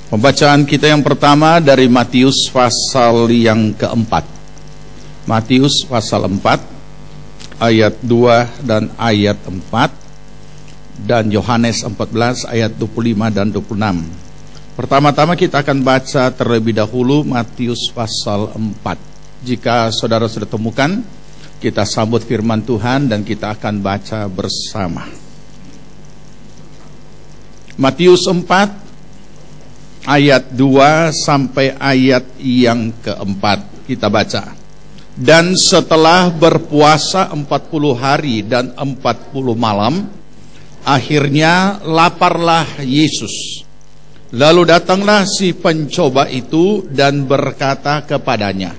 Pembacaan kita yang pertama dari Matius pasal yang keempat. Matius pasal 4 ayat 2 dan ayat 4, dan Yohanes 14 ayat 25 dan 26. Pertama-tama kita akan baca terlebih dahulu Matius pasal 4. Jika saudara sudah temukan, kita sambut firman Tuhan dan kita akan baca bersama. Matius 4 ayat 2 sampai ayat yang keempat, kita baca. Dan setelah berpuasa 40 hari dan 40 malam, akhirnya laparlah Yesus. Lalu datanglah si pencoba itu dan berkata kepadanya,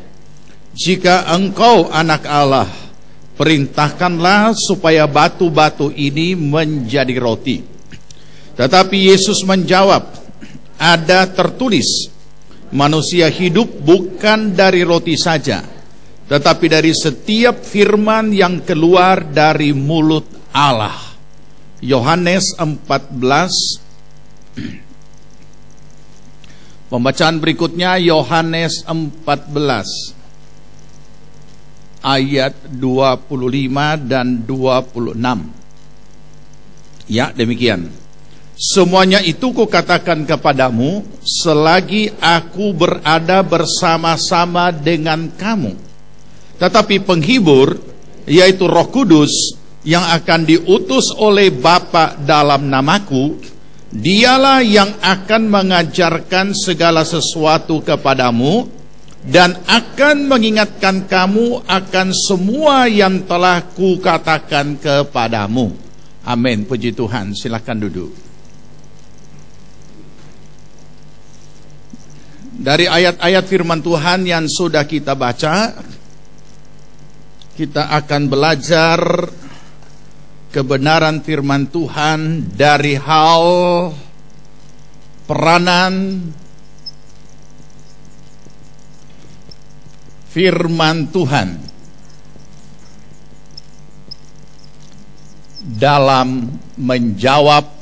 "Jika engkau anak Allah, perintahkanlah supaya batu-batu ini menjadi roti." Tetapi Yesus menjawab, "Ada tertulis, manusia hidup bukan dari roti saja, tetapi dari setiap firman yang keluar dari mulut Allah." Yohanes 14. Pembacaan berikutnya Yohanes 14 ayat 25 dan 26. Ya, demikian. "Semuanya itu kukatakan kepadamu selagi aku berada bersama-sama dengan kamu. Tetapi penghibur, yaitu Roh Kudus, yang akan diutus oleh Bapa dalam namaku, dialah yang akan mengajarkan segala sesuatu kepadamu dan akan mengingatkan kamu akan semua yang telah kukatakan kepadamu." Amin. Puji Tuhan. Silakan duduk. Dari ayat-ayat firman Tuhan yang sudah kita baca, kita akan belajar kebenaran firman Tuhan dari hal peranan firman Tuhan dalam menjawab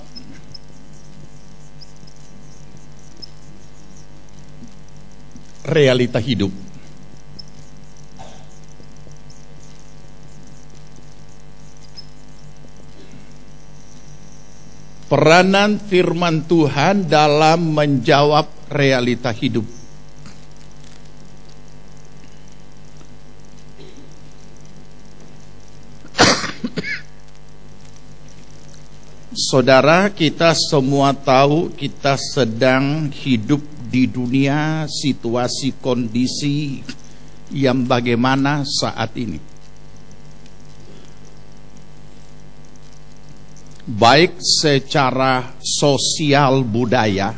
realita hidup. Peranan firman Tuhan dalam menjawab realita hidup. Saudara, kita semua tahu kita sedang hidup di dunia situasi kondisi yang bagaimana saat ini. Baik secara sosial budaya,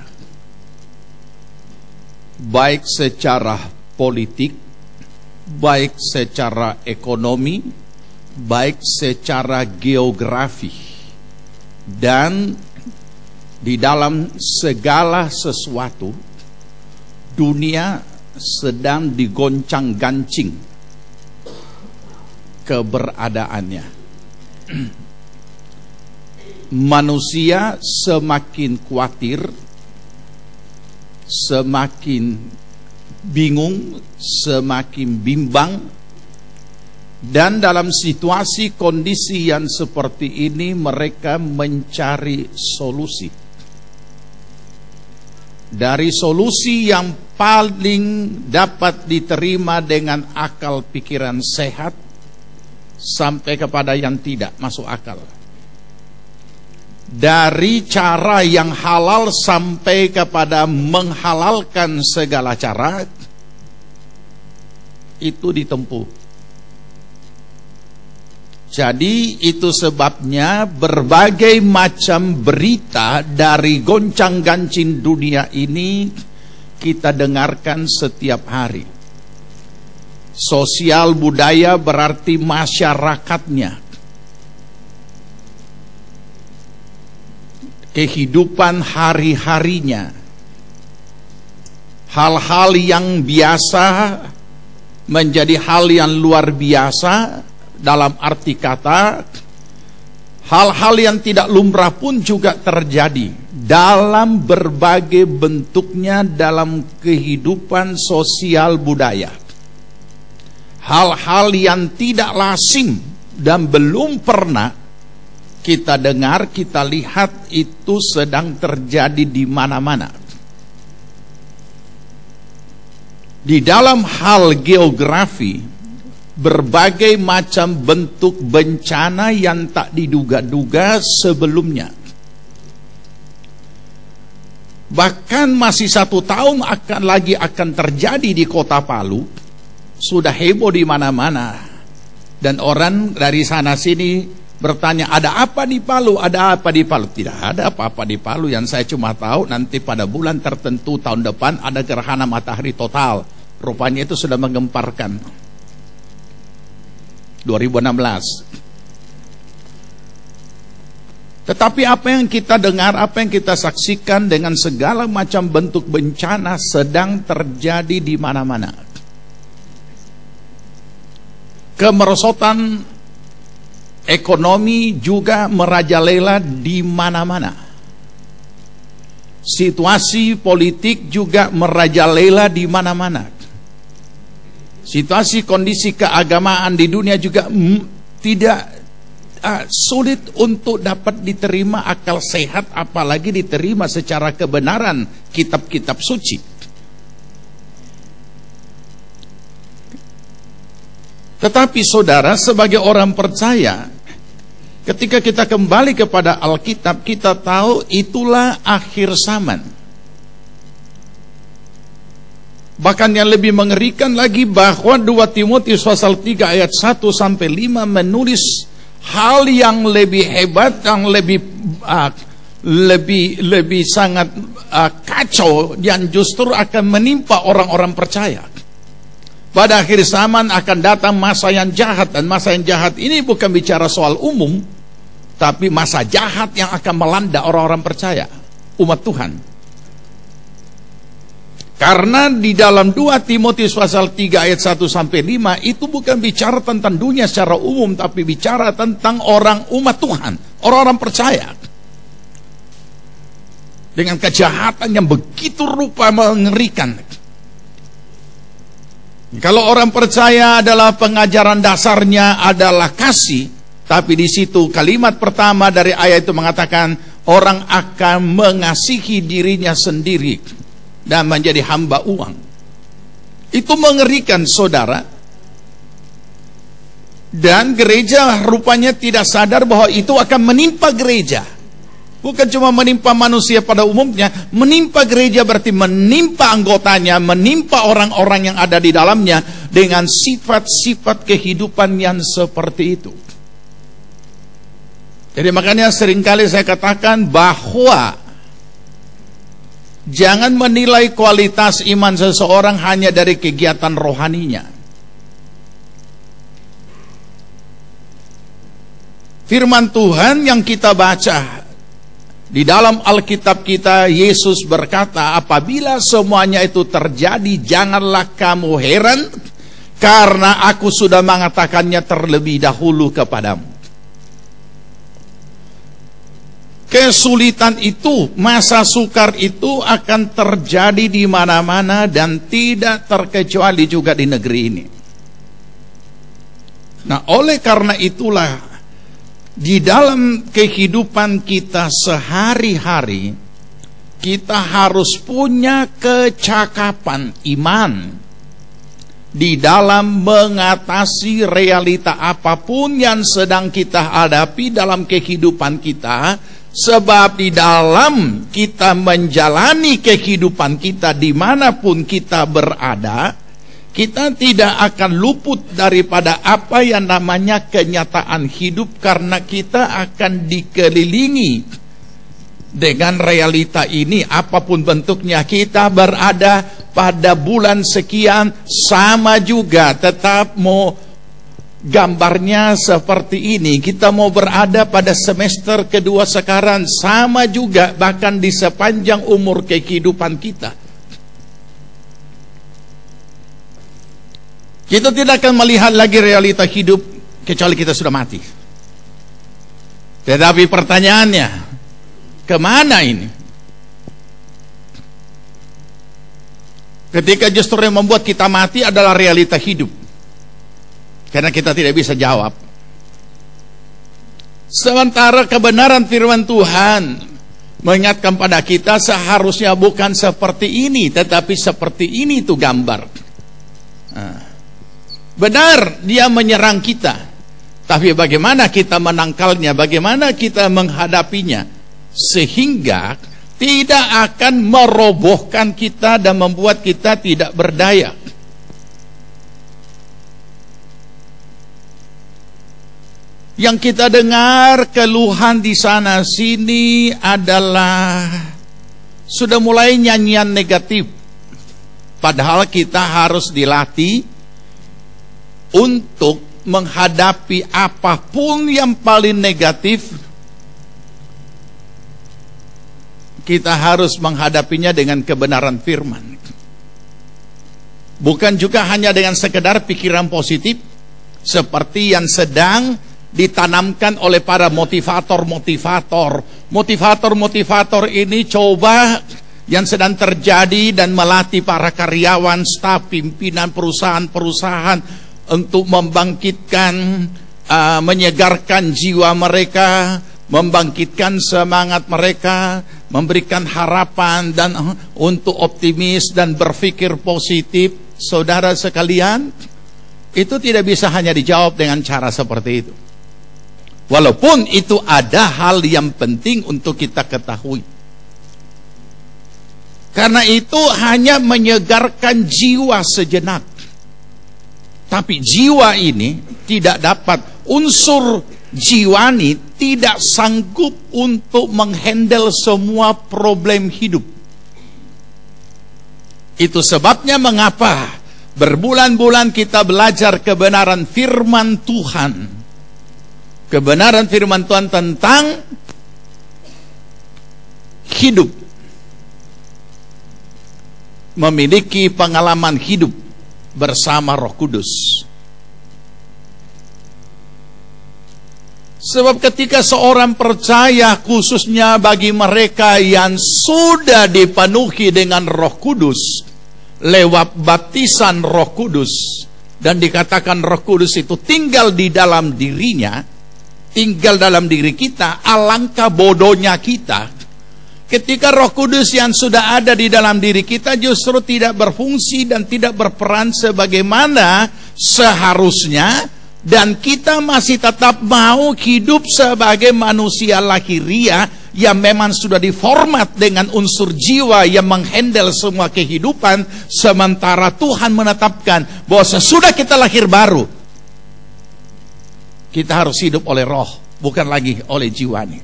baik secara politik, baik secara ekonomi, baik secara geografi, dan di dalam segala sesuatu dunia sedang digoncang-gancing keberadaannya. Manusia semakin khawatir, semakin bingung, semakin bimbang, dan dalam situasi kondisi yang seperti ini mereka mencari solusi. Dari solusi yang paling dapat diterima dengan akal pikiran sehat sampai kepada yang tidak masuk akal. Dari cara yang halal sampai kepada menghalalkan segala cara, itu ditempuh. Jadi itu sebabnya berbagai macam berita dari goncang-gancing dunia ini kita dengarkan setiap hari. Sosial budaya berarti masyarakatnya, kehidupan hari-harinya, hal-hal yang biasa menjadi hal yang luar biasa. Dalam arti kata, hal-hal yang tidak lumrah pun juga terjadi dalam berbagai bentuknya dalam kehidupan sosial budaya. Hal-hal yang tidak lazim dan belum pernah kita dengar, kita lihat itu sedang terjadi di mana-mana. Di dalam hal geografi, berbagai macam bentuk bencana yang tak diduga-duga sebelumnya. Bahkan masih 1 tahun akan terjadi di kota Palu, sudah heboh di mana-mana. Dan orang dari sana sini bertanya, ada apa di Palu? Ada apa di Palu? Tidak ada apa-apa di Palu. Yang saya cuma tahu nanti pada bulan tertentu tahun depan ada gerhana matahari total. Rupanya itu sudah menggemparkan 2016. Tetapi apa yang kita dengar, apa yang kita saksikan dengan segala macam bentuk bencana sedang terjadi di mana-mana. Kemerosotan ekonomi juga merajalela di mana-mana. Situasi politik juga merajalela di mana-mana. Situasi kondisi keagamaan di dunia juga tidak sulit untuk dapat diterima akal sehat, apalagi diterima secara kebenaran kitab-kitab suci. Tetapi saudara, sebagai orang percaya, ketika kita kembali kepada Alkitab, kita tahu itulah akhir zaman. Bahkan yang lebih mengerikan lagi, bahwa 2 Timotius pasal 3 ayat 1 sampai 5 menulis hal yang lebih hebat, yang lebih sangat kacau, yang justru akan menimpa orang-orang percaya. Pada akhir zaman akan datang masa yang jahat, dan masa yang jahat ini bukan bicara soal umum, tapi masa jahat yang akan melanda orang-orang percaya, umat Tuhan. Karena di dalam 2 Timotius pasal 3 ayat 1 sampai 5 itu bukan bicara tentang dunia secara umum, tapi bicara tentang orang umat Tuhan, orang-orang percaya. Dengan kejahatan yang begitu rupa mengerikan. Kalau orang percaya adalah pengajaran dasarnya adalah kasih, tapi di situ kalimat pertama dari ayat itu mengatakan orang akan mengasihi dirinya sendiri dan menjadi hamba uang. Itu mengerikan, saudara. Dan gereja rupanya tidak sadar bahwa itu akan menimpa gereja. Bukan cuma menimpa manusia pada umumnya, menimpa gereja berarti menimpa anggotanya, menimpa orang-orang yang ada di dalamnya dengan sifat-sifat kehidupan yang seperti itu. Jadi makanya seringkali saya katakan bahwa jangan menilai kualitas iman seseorang hanya dari kegiatan rohaninya. Firman Tuhan yang kita baca di dalam Alkitab kita, Yesus berkata, apabila semuanya itu terjadi, janganlah kamu heran, karena aku sudah mengatakannya terlebih dahulu kepadamu. Kesulitan itu, masa sukar itu akan terjadi di mana-mana dan tidak terkecuali juga di negeri ini. Nah, oleh karena itulah di dalam kehidupan kita sehari-hari, kita harus punya kecakapan iman di dalam mengatasi realita apapun yang sedang kita hadapi dalam kehidupan kita. Sebab di dalam kita menjalani kehidupan kita dimanapun kita berada, kita tidak akan luput daripada apa yang namanya kenyataan hidup, karena kita akan dikelilingi dengan realita ini apapun bentuknya. Kita berada pada bulan sekian sama juga, tetap mau gambarnya seperti ini. Kita mau berada pada semester kedua sekarang sama juga, bahkan di sepanjang umur kehidupan kita. Kita tidak akan melihat lagi realita hidup kecuali kita sudah mati. Tetapi pertanyaannya, kemana ini? Ketika justru yang membuat kita mati adalah realita hidup. Karena kita tidak bisa jawab. Sementara kebenaran firman Tuhan mengingatkan pada kita seharusnya bukan seperti ini, tetapi seperti ini itu gambar. Benar, dia menyerang kita. Tapi bagaimana kita menangkalnya, bagaimana kita menghadapinya, sehingga tidak akan merobohkan kita dan membuat kita tidak berdaya. Yang kita dengar keluhan di sana sini adalah sudah mulai nyanyian negatif. Padahal kita harus dilatih untuk menghadapi apapun yang paling negatif. Kita harus menghadapinya dengan kebenaran firman. Bukan juga hanya dengan sekedar pikiran positif seperti yang sedang ditanamkan oleh para motivator-motivator. Motivator-motivator ini coba yang sedang terjadi dan melatih para karyawan, staf, pimpinan perusahaan-perusahaan untuk membangkitkan, menyegarkan jiwa mereka, membangkitkan semangat mereka, memberikan harapan dan untuk optimis dan berpikir positif. Saudara sekalian, itu tidak bisa hanya dijawab dengan cara seperti itu. Walaupun itu ada hal yang penting untuk kita ketahui. Karena itu hanya menyegarkan jiwa sejenak. Tapi jiwa ini tidak dapat, unsur jiwani tidak sanggup untuk menghandle semua problem hidup. Itu sebabnya mengapa berbulan-bulan kita belajar kebenaran firman Tuhan. Kebenaran firman Tuhan tentang hidup. Memiliki pengalaman hidup bersama Roh Kudus. Sebab ketika seorang percaya, khususnya bagi mereka yang sudah dipenuhi dengan Roh Kudus lewat baptisan Roh Kudus, dan dikatakan Roh Kudus itu tinggal di dalam dirinya, tinggal dalam diri kita, alangkah bodohnya kita ketika Roh Kudus yang sudah ada di dalam diri kita justru tidak berfungsi dan tidak berperan sebagaimana seharusnya. Dan kita masih tetap mau hidup sebagai manusia lahiriah yang memang sudah diformat dengan unsur jiwa yang menghandle semua kehidupan. Sementara Tuhan menetapkan bahwa sesudah kita lahir baru, kita harus hidup oleh roh, bukan lagi oleh jiwani.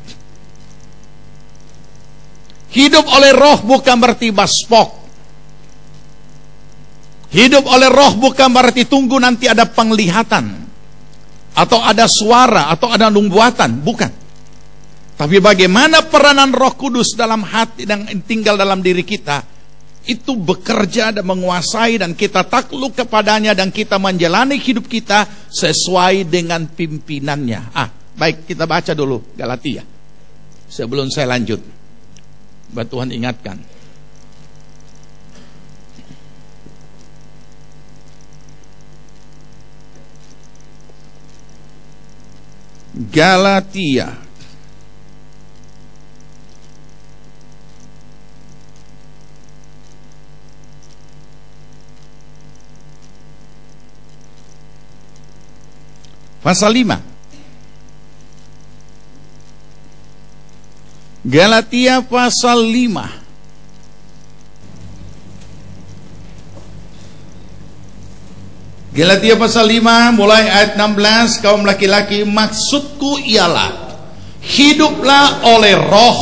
Hidup oleh roh bukan berarti baspok. Hidup oleh roh bukan berarti tunggu nanti ada penglihatan, atau ada suara, atau ada nubuatan, bukan. Tapi bagaimana peranan Roh Kudus dalam hati dan tinggal dalam diri kita, itu bekerja dan menguasai, dan kita takluk kepadanya, dan kita menjalani hidup kita sesuai dengan pimpinannya. Baik, kita baca dulu Galatia sebelum saya lanjut. Tuhan ingatkan. Galatia pasal 5. Galatia pasal 5. Galatia pasal 5 mulai ayat 16. Kaum laki-laki, maksudku ialah hiduplah oleh roh,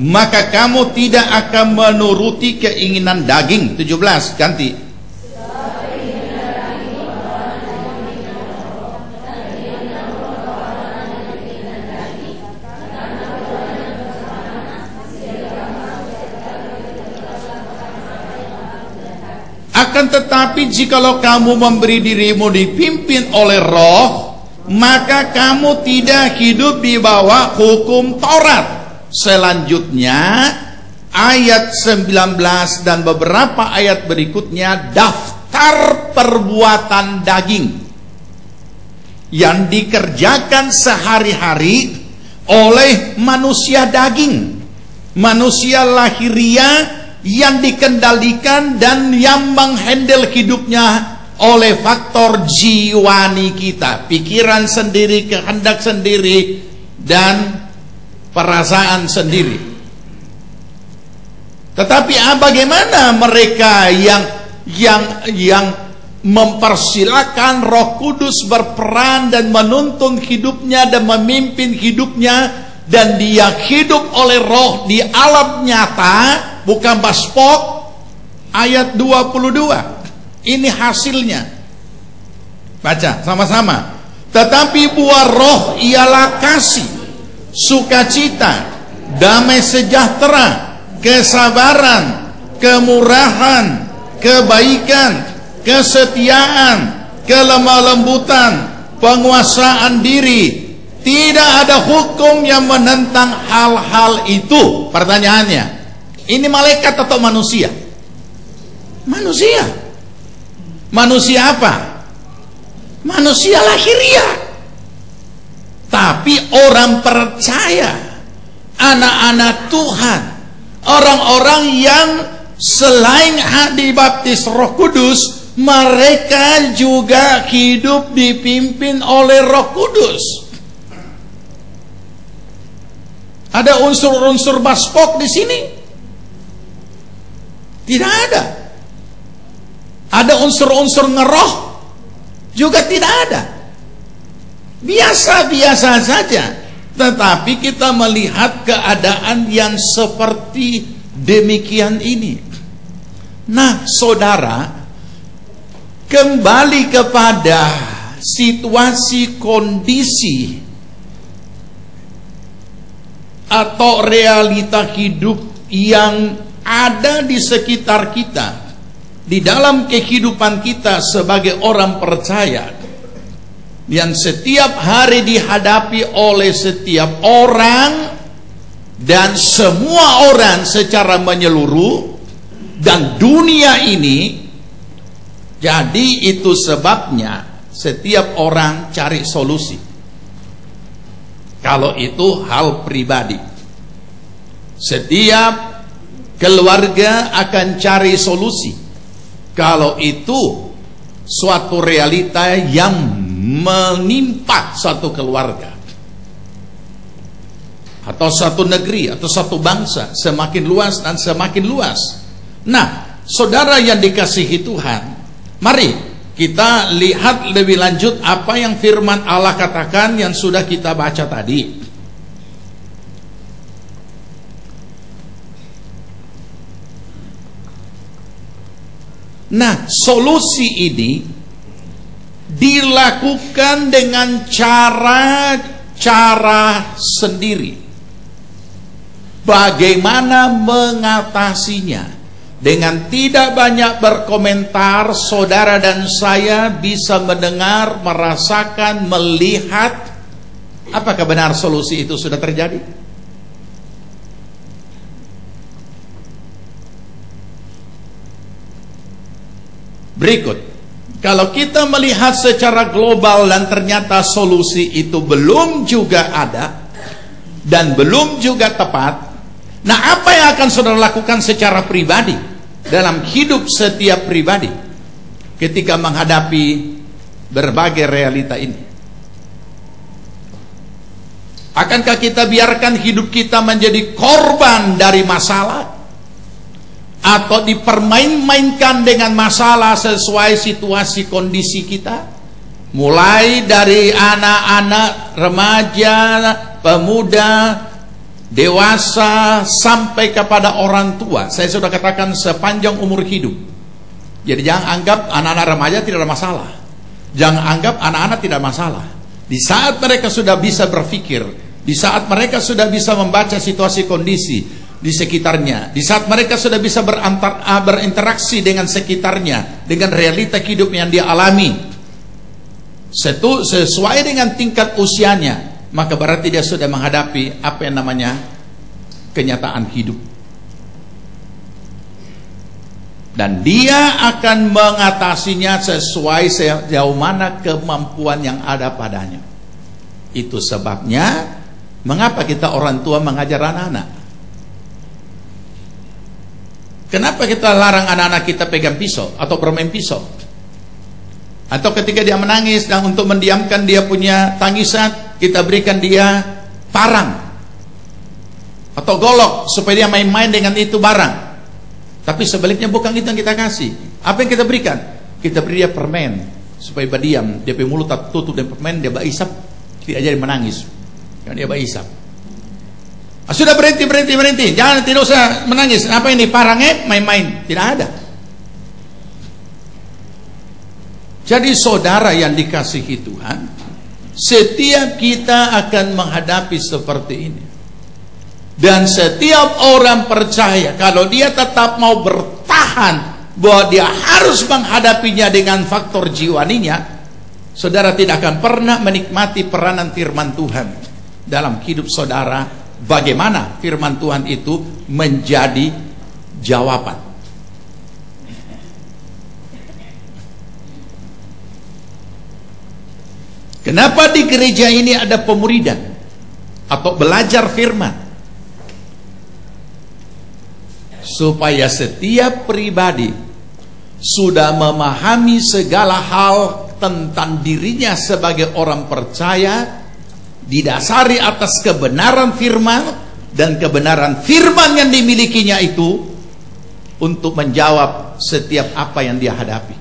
maka kamu tidak akan menuruti keinginan daging. 17 ganti. Akan tetapi jikalau kamu memberi dirimu dipimpin oleh roh, maka kamu tidak hidup di bawah hukum Taurat. Selanjutnya ayat 19 dan beberapa ayat berikutnya, daftar perbuatan daging yang dikerjakan sehari-hari oleh manusia daging, manusia lahiria yang dikendalikan dan yang menghandle hidupnya oleh faktor jiwani kita, pikiran sendiri, kehendak sendiri, dan perasaan sendiri. Tetapi bagaimana mereka yang mempersilakan Roh Kudus berperan dan menuntun hidupnya dan memimpin hidupnya, dan dia hidup oleh Roh di alam nyata, bukan baspok. Ayat 22, ini hasilnya. Baca sama-sama. Tetapi buah Roh ialah kasih, sukacita, damai sejahtera, kesabaran, kemurahan, kebaikan, kesetiaan, kelemah lembutan, penguasaan diri. Tidak ada hukum yang menentang hal-hal itu. Pertanyaannya, ini malaikat atau manusia? Manusia. Manusia apa? Manusia lahiriah. Tapi orang percaya, anak-anak Tuhan, orang-orang yang selain dibaptis Roh Kudus, mereka juga hidup dipimpin oleh Roh Kudus. Ada unsur-unsur baspok di sini? Tidak ada. Ada unsur-unsur ngeroh? Juga tidak ada. Biasa-biasa saja. Tetapi kita melihat keadaan yang seperti demikian ini. Nah, saudara, kembali kepada situasi, kondisi atau realita hidup yang ada di sekitar kita, di dalam kehidupan kita sebagai orang percaya, yang setiap hari dihadapi oleh setiap orang dan semua orang secara menyeluruh, dan dunia ini. Jadi itu sebabnya setiap orang cari solusi. Kalau itu hal pribadi, setiap keluarga akan cari solusi. Kalau itu suatu realita yang menimpa suatu keluarga atau satu negeri atau satu bangsa, semakin luas dan semakin luas. Nah, saudara yang dikasihi Tuhan, mari kita lihat lebih lanjut apa yang firman Allah katakan yang sudah kita baca tadi. Nah, solusi ini dilakukan dengan cara sendiri. Bagaimana mengatasinya? Dengan tidak banyak berkomentar, saudara dan saya bisa mendengar, merasakan, melihat apakah benar solusi itu sudah terjadi. Berikut, kalau kita melihat secara global dan ternyata solusi itu belum juga ada dan belum juga tepat, nah apa yang akan saudara lakukan secara pribadi dalam hidup setiap pribadi ketika menghadapi berbagai realita ini? Akankah kita biarkan hidup kita menjadi korban dari masalah, atau dipermain-mainkan dengan masalah sesuai situasi kondisi kita? Mulai dari anak-anak, remaja, pemuda, dewasa, sampai kepada orang tua. Saya sudah katakan sepanjang umur hidup. Jadi jangan anggap anak-anak remaja tidak ada masalah. Jangan anggap anak-anak tidak masalah. Di saat mereka sudah bisa berpikir, di saat mereka sudah bisa membaca situasi kondisi di sekitarnya, di saat mereka sudah bisa berinteraksi dengan sekitarnya, dengan realita hidup yang dia alami, sesuai dengan tingkat usianya, maka berarti dia sudah menghadapi apa yang namanya kenyataan hidup. Dan dia akan mengatasinya sesuai sejauh mana kemampuan yang ada padanya. Itu sebabnya mengapa kita orang tua mengajar anak-anak. Kenapa kita larang anak-anak kita pegang pisau atau bermain pisau? Atau ketika dia menangis dan untuk mendiamkan dia punya tangisan, kita berikan dia parang atau golok supaya dia main-main dengan itu barang. Tapi sebaliknya bukan itu yang kita kasih. Apa yang kita berikan? Kita beri dia permen supaya berdiam. Dia punya mulut tertutup dengan permen, dia berisap, tidak jadi menangis. Karena dia berisap. Sudah berhenti. Jangan, tidak usah menangis. Apa ini? Parangnya main-main. Tidak ada. Jadi saudara yang dikasihi Tuhan, setiap kita akan menghadapi seperti ini. Dan setiap orang percaya, kalau dia tetap mau bertahan bahwa dia harus menghadapinya dengan faktor jiwaninya, saudara tidak akan pernah menikmati peranan firman Tuhan dalam hidup saudara. Bagaimana firman Tuhan itu menjadi jawaban. Kenapa di gereja ini ada pemuridan atau belajar firman? Supaya setiap pribadi sudah memahami segala hal tentang dirinya sebagai orang percaya, didasari atas kebenaran firman, dan kebenaran firman yang dimilikinya itu untuk menjawab setiap apa yang dia hadapi.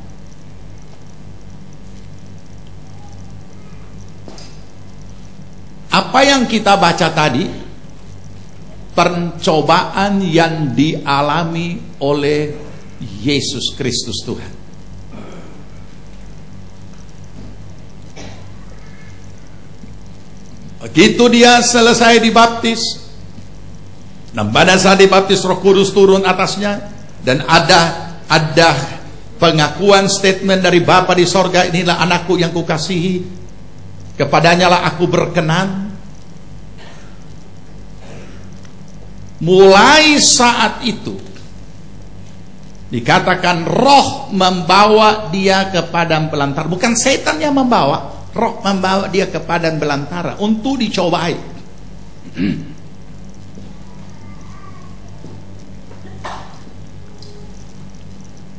Apa yang kita baca tadi, pencobaan yang dialami oleh Yesus Kristus Tuhan. Begitu dia selesai dibaptis, dan pada saat dibaptis Roh Kudus turun atasnya, dan ada pengakuan statement dari Bapa di sorga, inilah anakku yang kukasihi, kepadanya lah aku berkenan. Mulai saat itu dikatakan roh membawa dia ke padang belantara. Bukan setan yang membawa, roh membawa dia ke padang belantara untuk dicobai.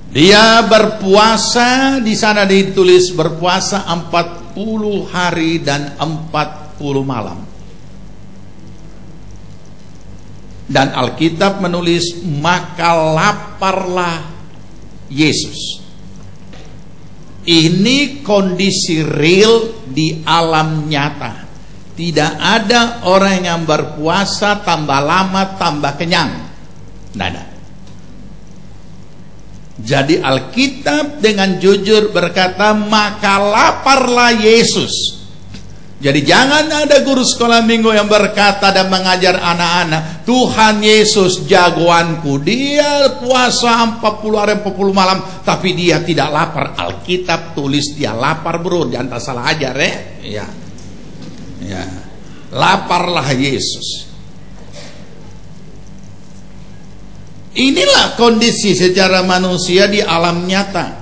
Dia berpuasa, di sana ditulis berpuasa 40 hari dan 40 malam. Dan Alkitab menulis, maka laparlah Yesus. Ini kondisi real di alam nyata. Tidak ada orang yang berpuasa tambah lama tambah kenyang. Tidak ada. Jadi Alkitab dengan jujur berkata, maka laparlah Yesus. Jadi jangan ada guru sekolah minggu yang berkata dan mengajar anak-anak, Tuhan Yesus jagoanku, dia puasa 40 hari 40 malam, tapi dia tidak lapar. Alkitab tulis dia lapar, bro, jangan salah ajar ya. Ya. Laparlah Yesus. Inilah kondisi secara manusia di alam nyata.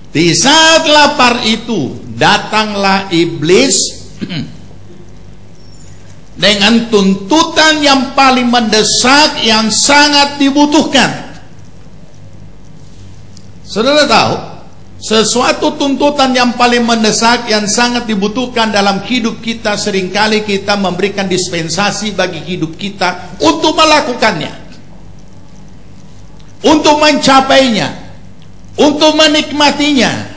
Di saat lapar itu datanglah iblis dengan tuntutan yang paling mendesak yang sangat dibutuhkan. Saudara tahu, sesuatu tuntutan yang paling mendesak yang sangat dibutuhkan dalam hidup kita, seringkali kita memberikan dispensasi bagi hidup kita untuk melakukannya, untuk mencapainya, untuk menikmatinya.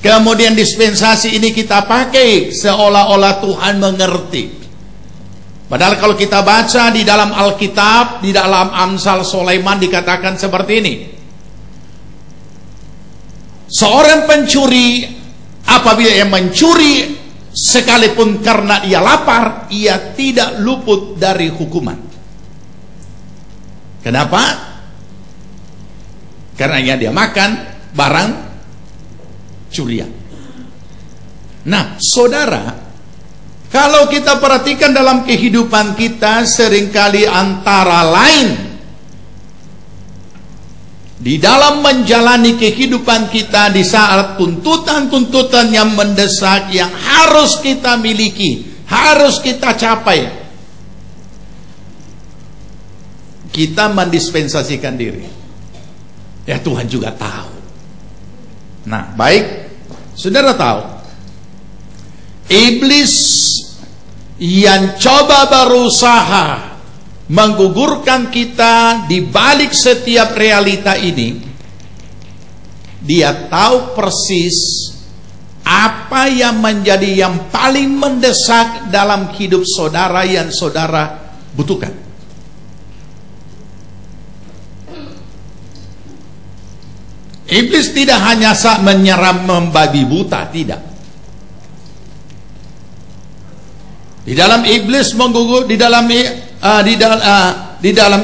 Kemudian dispensasi ini kita pakai seolah-olah Tuhan mengerti. Padahal kalau kita baca di dalam Alkitab, di dalam Amsal Sulaiman dikatakan seperti ini. Seorang pencuri, apabila ia mencuri sekalipun karena ia lapar, ia tidak luput dari hukuman. Kenapa? Karena dia makan barang curian. Nah, saudara, kalau kita perhatikan dalam kehidupan kita, seringkali antara lain di dalam menjalani kehidupan kita di saat tuntutan-tuntutan yang mendesak yang harus kita miliki, harus kita capai, kita mendispensasikan diri. Ya Tuhan juga tahu. Nah, baik, saudara tahu, iblis yang coba berusaha menggugurkan kita di balik setiap realita ini, dia tahu persis apa yang menjadi yang paling mendesak dalam hidup saudara yang saudara butuhkan. Iblis tidak hanya menyerang membabi buta, tidak. Di dalam iblis menggugur, di dalam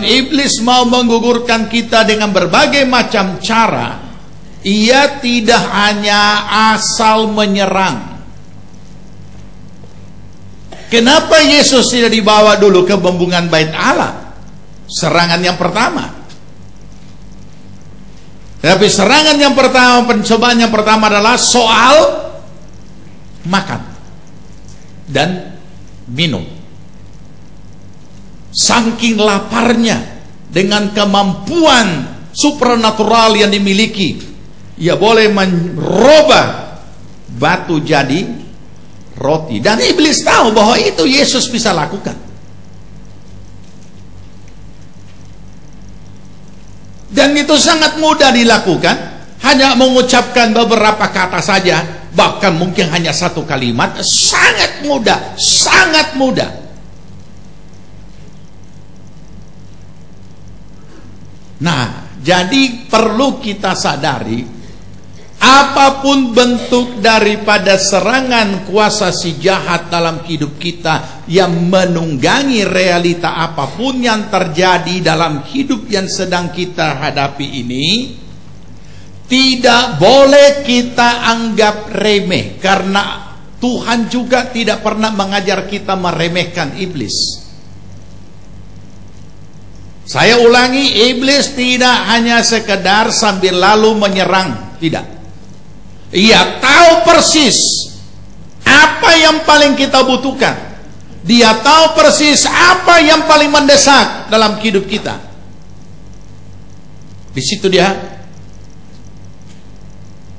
iblis mau menggugurkan kita dengan berbagai macam cara. Ia tidak hanya asal menyerang. Kenapa Yesus tidak dibawa dulu ke pembungan bait Allah? Serangan yang pertama. Tapi serangan yang pertama, pencobaan yang pertama adalah soal makan dan minum. Saking laparnya dengan kemampuan supranatural yang dimiliki, ia boleh merubah batu jadi roti. Dan iblis tahu bahwa itu Yesus bisa lakukan. Dan itu sangat mudah dilakukan. Hanya mengucapkan beberapa kata saja, bahkan mungkin hanya satu kalimat. Sangat mudah, sangat mudah. Nah, jadi perlu kita sadari, apapun bentuk daripada serangan kuasa si jahat dalam hidup kita yang menunggangi realita apapun yang terjadi dalam hidup yang sedang kita hadapi ini, tidak boleh kita anggap remeh, karena Tuhan juga tidak pernah mengajar kita meremehkan iblis. Saya ulangi, iblis tidak hanya sekedar sambil lalu menyerang, tidak. Ia tahu persis apa yang paling kita butuhkan. Dia tahu persis apa yang paling mendesak dalam hidup kita. Di situ dia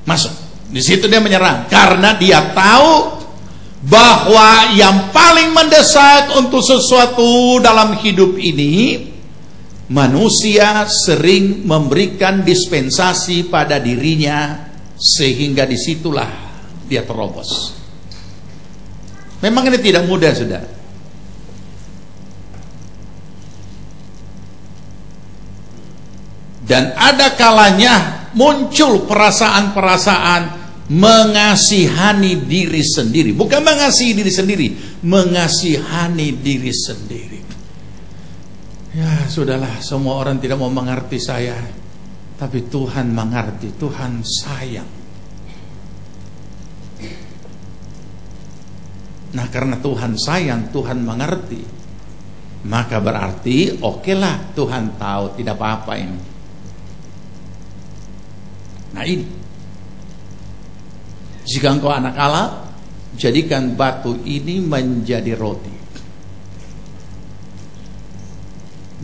masuk. Di situ dia menyerang, karena dia tahu bahwa yang paling mendesak untuk sesuatu dalam hidup ini, manusia sering memberikan dispensasi pada dirinya, sehingga disitulah dia terobos. Memang ini tidak mudah, saudara. Dan ada kalanya muncul perasaan-perasaan mengasihani diri sendiri. Bukan mengasihi diri sendiri, mengasihani diri sendiri. Ya sudahlah, semua orang tidak mau mengerti saya, tapi Tuhan mengerti, Tuhan sayang. Nah, karena Tuhan sayang, Tuhan mengerti, maka berarti okelah, Tuhan tahu, tidak apa-apa ini. Nah ini, jika engkau anak Allah, jadikan batu ini menjadi roti.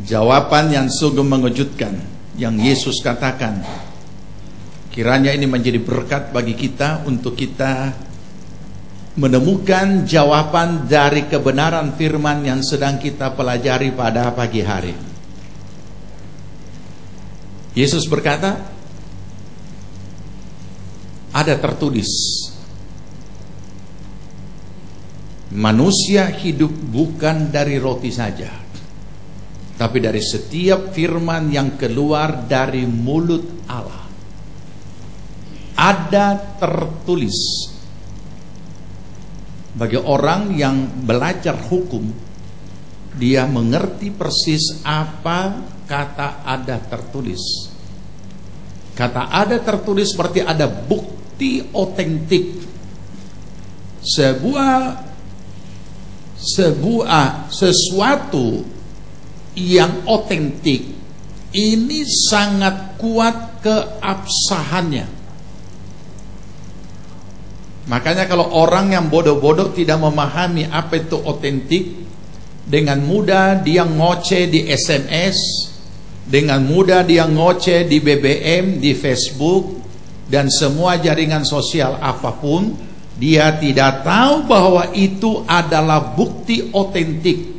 Jawaban yang sungguh mengejutkan yang Yesus katakan, kiranya ini menjadi berkat bagi kita untuk kita menemukan jawaban dari kebenaran firman yang sedang kita pelajari pada pagi hari. Yesus berkata, ada tertulis, manusia hidup bukan dari roti saja, tapi dari setiap firman yang keluar dari mulut Allah. Ada tertulis. Bagi orang yang belajar hukum, dia mengerti persis apa kata ada tertulis. Kata ada tertulis berarti ada bukti otentik. Sesuatu yang otentik ini sangat kuat keabsahannya. Makanya kalau orang yang bodoh-bodoh tidak memahami apa itu otentik, dengan mudah dia ngoceh di SMS, dengan mudah dia ngoceh di BBM, di Facebook, dan semua jaringan sosial apapun. Dia tidak tahu bahwa itu adalah bukti otentik,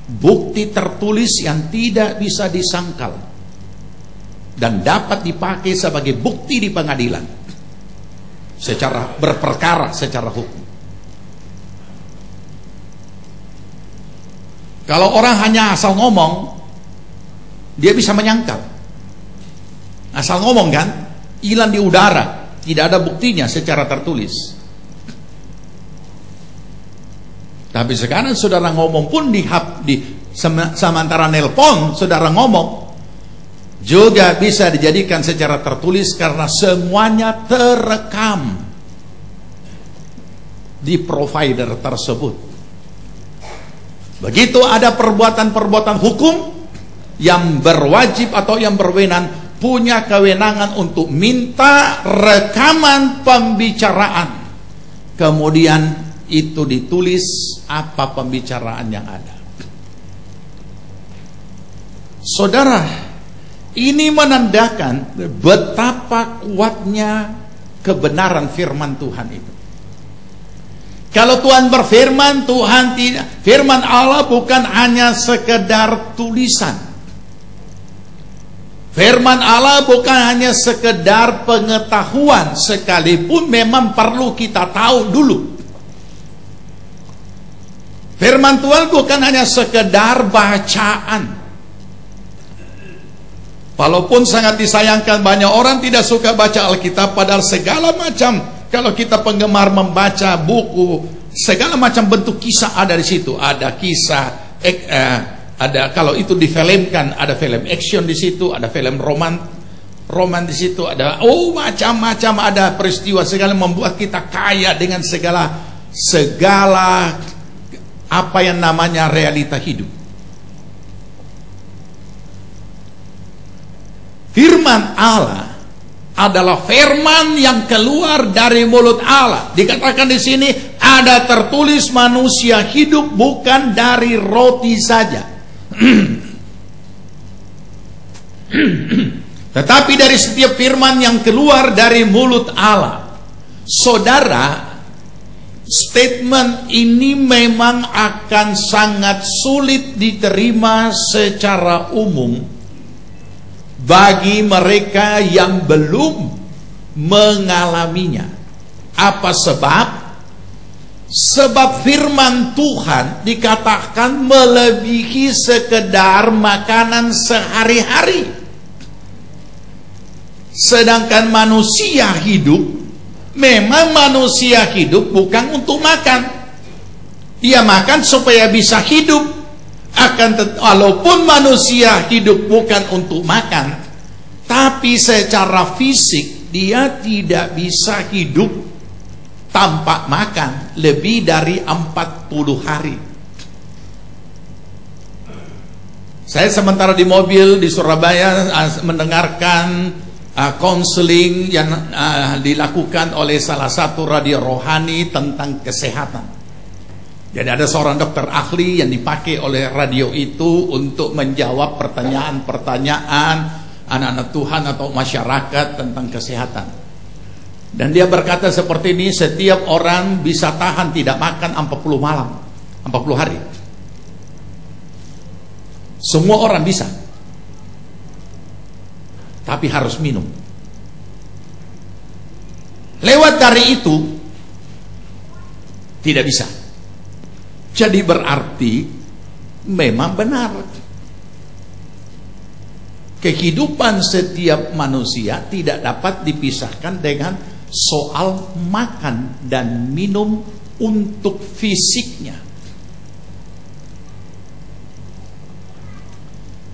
bukti tertulis yang tidak bisa disangkal dan dapat dipakai sebagai bukti di pengadilan secara berperkara, secara hukum. Kalau orang hanya asal ngomong, dia bisa menyangkal. Asal ngomong kan, hilang di udara, tidak ada buktinya secara tertulis. Tapi sekarang saudara ngomong pun sementara nelpon, saudara ngomong juga bisa dijadikan secara tertulis karena semuanya terekam di provider tersebut. Begitu ada perbuatan-perbuatan hukum yang berwajib atau yang berwenang, punya kewenangan untuk minta rekaman pembicaraan. Kemudian itu ditulis apa pembicaraan yang ada. Saudara, ini menandakan betapa kuatnya kebenaran firman Tuhan itu. Kalau Tuhan berfirman, firman Allah bukan hanya sekedar tulisan. Firman Allah bukan hanya sekedar pengetahuan, sekalipun memang perlu kita tahu dulu. Firman Tuhan bukan hanya sekedar bacaan. Walaupun sangat disayangkan banyak orang tidak suka baca Alkitab, padahal segala macam, kalau kita penggemar membaca buku, segala macam bentuk kisah ada di situ. Ada kisah, ada kalau itu difilmkan, ada film action di situ, ada film roman di situ, ada macam-macam, ada peristiwa segala membuat kita kaya dengan segala apa yang namanya realita hidup. Firman Allah adalah firman yang keluar dari mulut Allah. Dikatakan di sini ada tertulis manusia hidup bukan dari roti saja, tetapi dari setiap firman yang keluar dari mulut Allah. Saudara, statement ini memang akan sangat sulit diterima secara umum bagi mereka yang belum mengalaminya. Apa sebab? Sebab firman Tuhan dikatakan melebihi sekedar makanan sehari-hari. Sedangkan manusia hidup, memang manusia hidup bukan untuk makan. Dia makan supaya bisa hidup. Walaupun manusia hidup bukan untuk makan, tapi secara fisik dia tidak bisa hidup tanpa makan lebih dari 40 hari. Saya sementara di mobil di Surabaya mendengarkan konseling yang dilakukan oleh salah satu radio rohani tentang kesehatan. Jadi ada seorang dokter ahli yang dipakai oleh radio itu untuk menjawab pertanyaan-pertanyaan anak-anak Tuhan atau masyarakat tentang kesehatan. Dan dia berkata seperti ini, setiap orang bisa tahan tidak makan 40 malam, 40 hari. Semua orang bisa. Tapi harus minum. Lewat dari itu tidak bisa. Jadi berarti memang benar kehidupan setiap manusia tidak dapat dipisahkan dengan soal makan dan minum untuk fisiknya.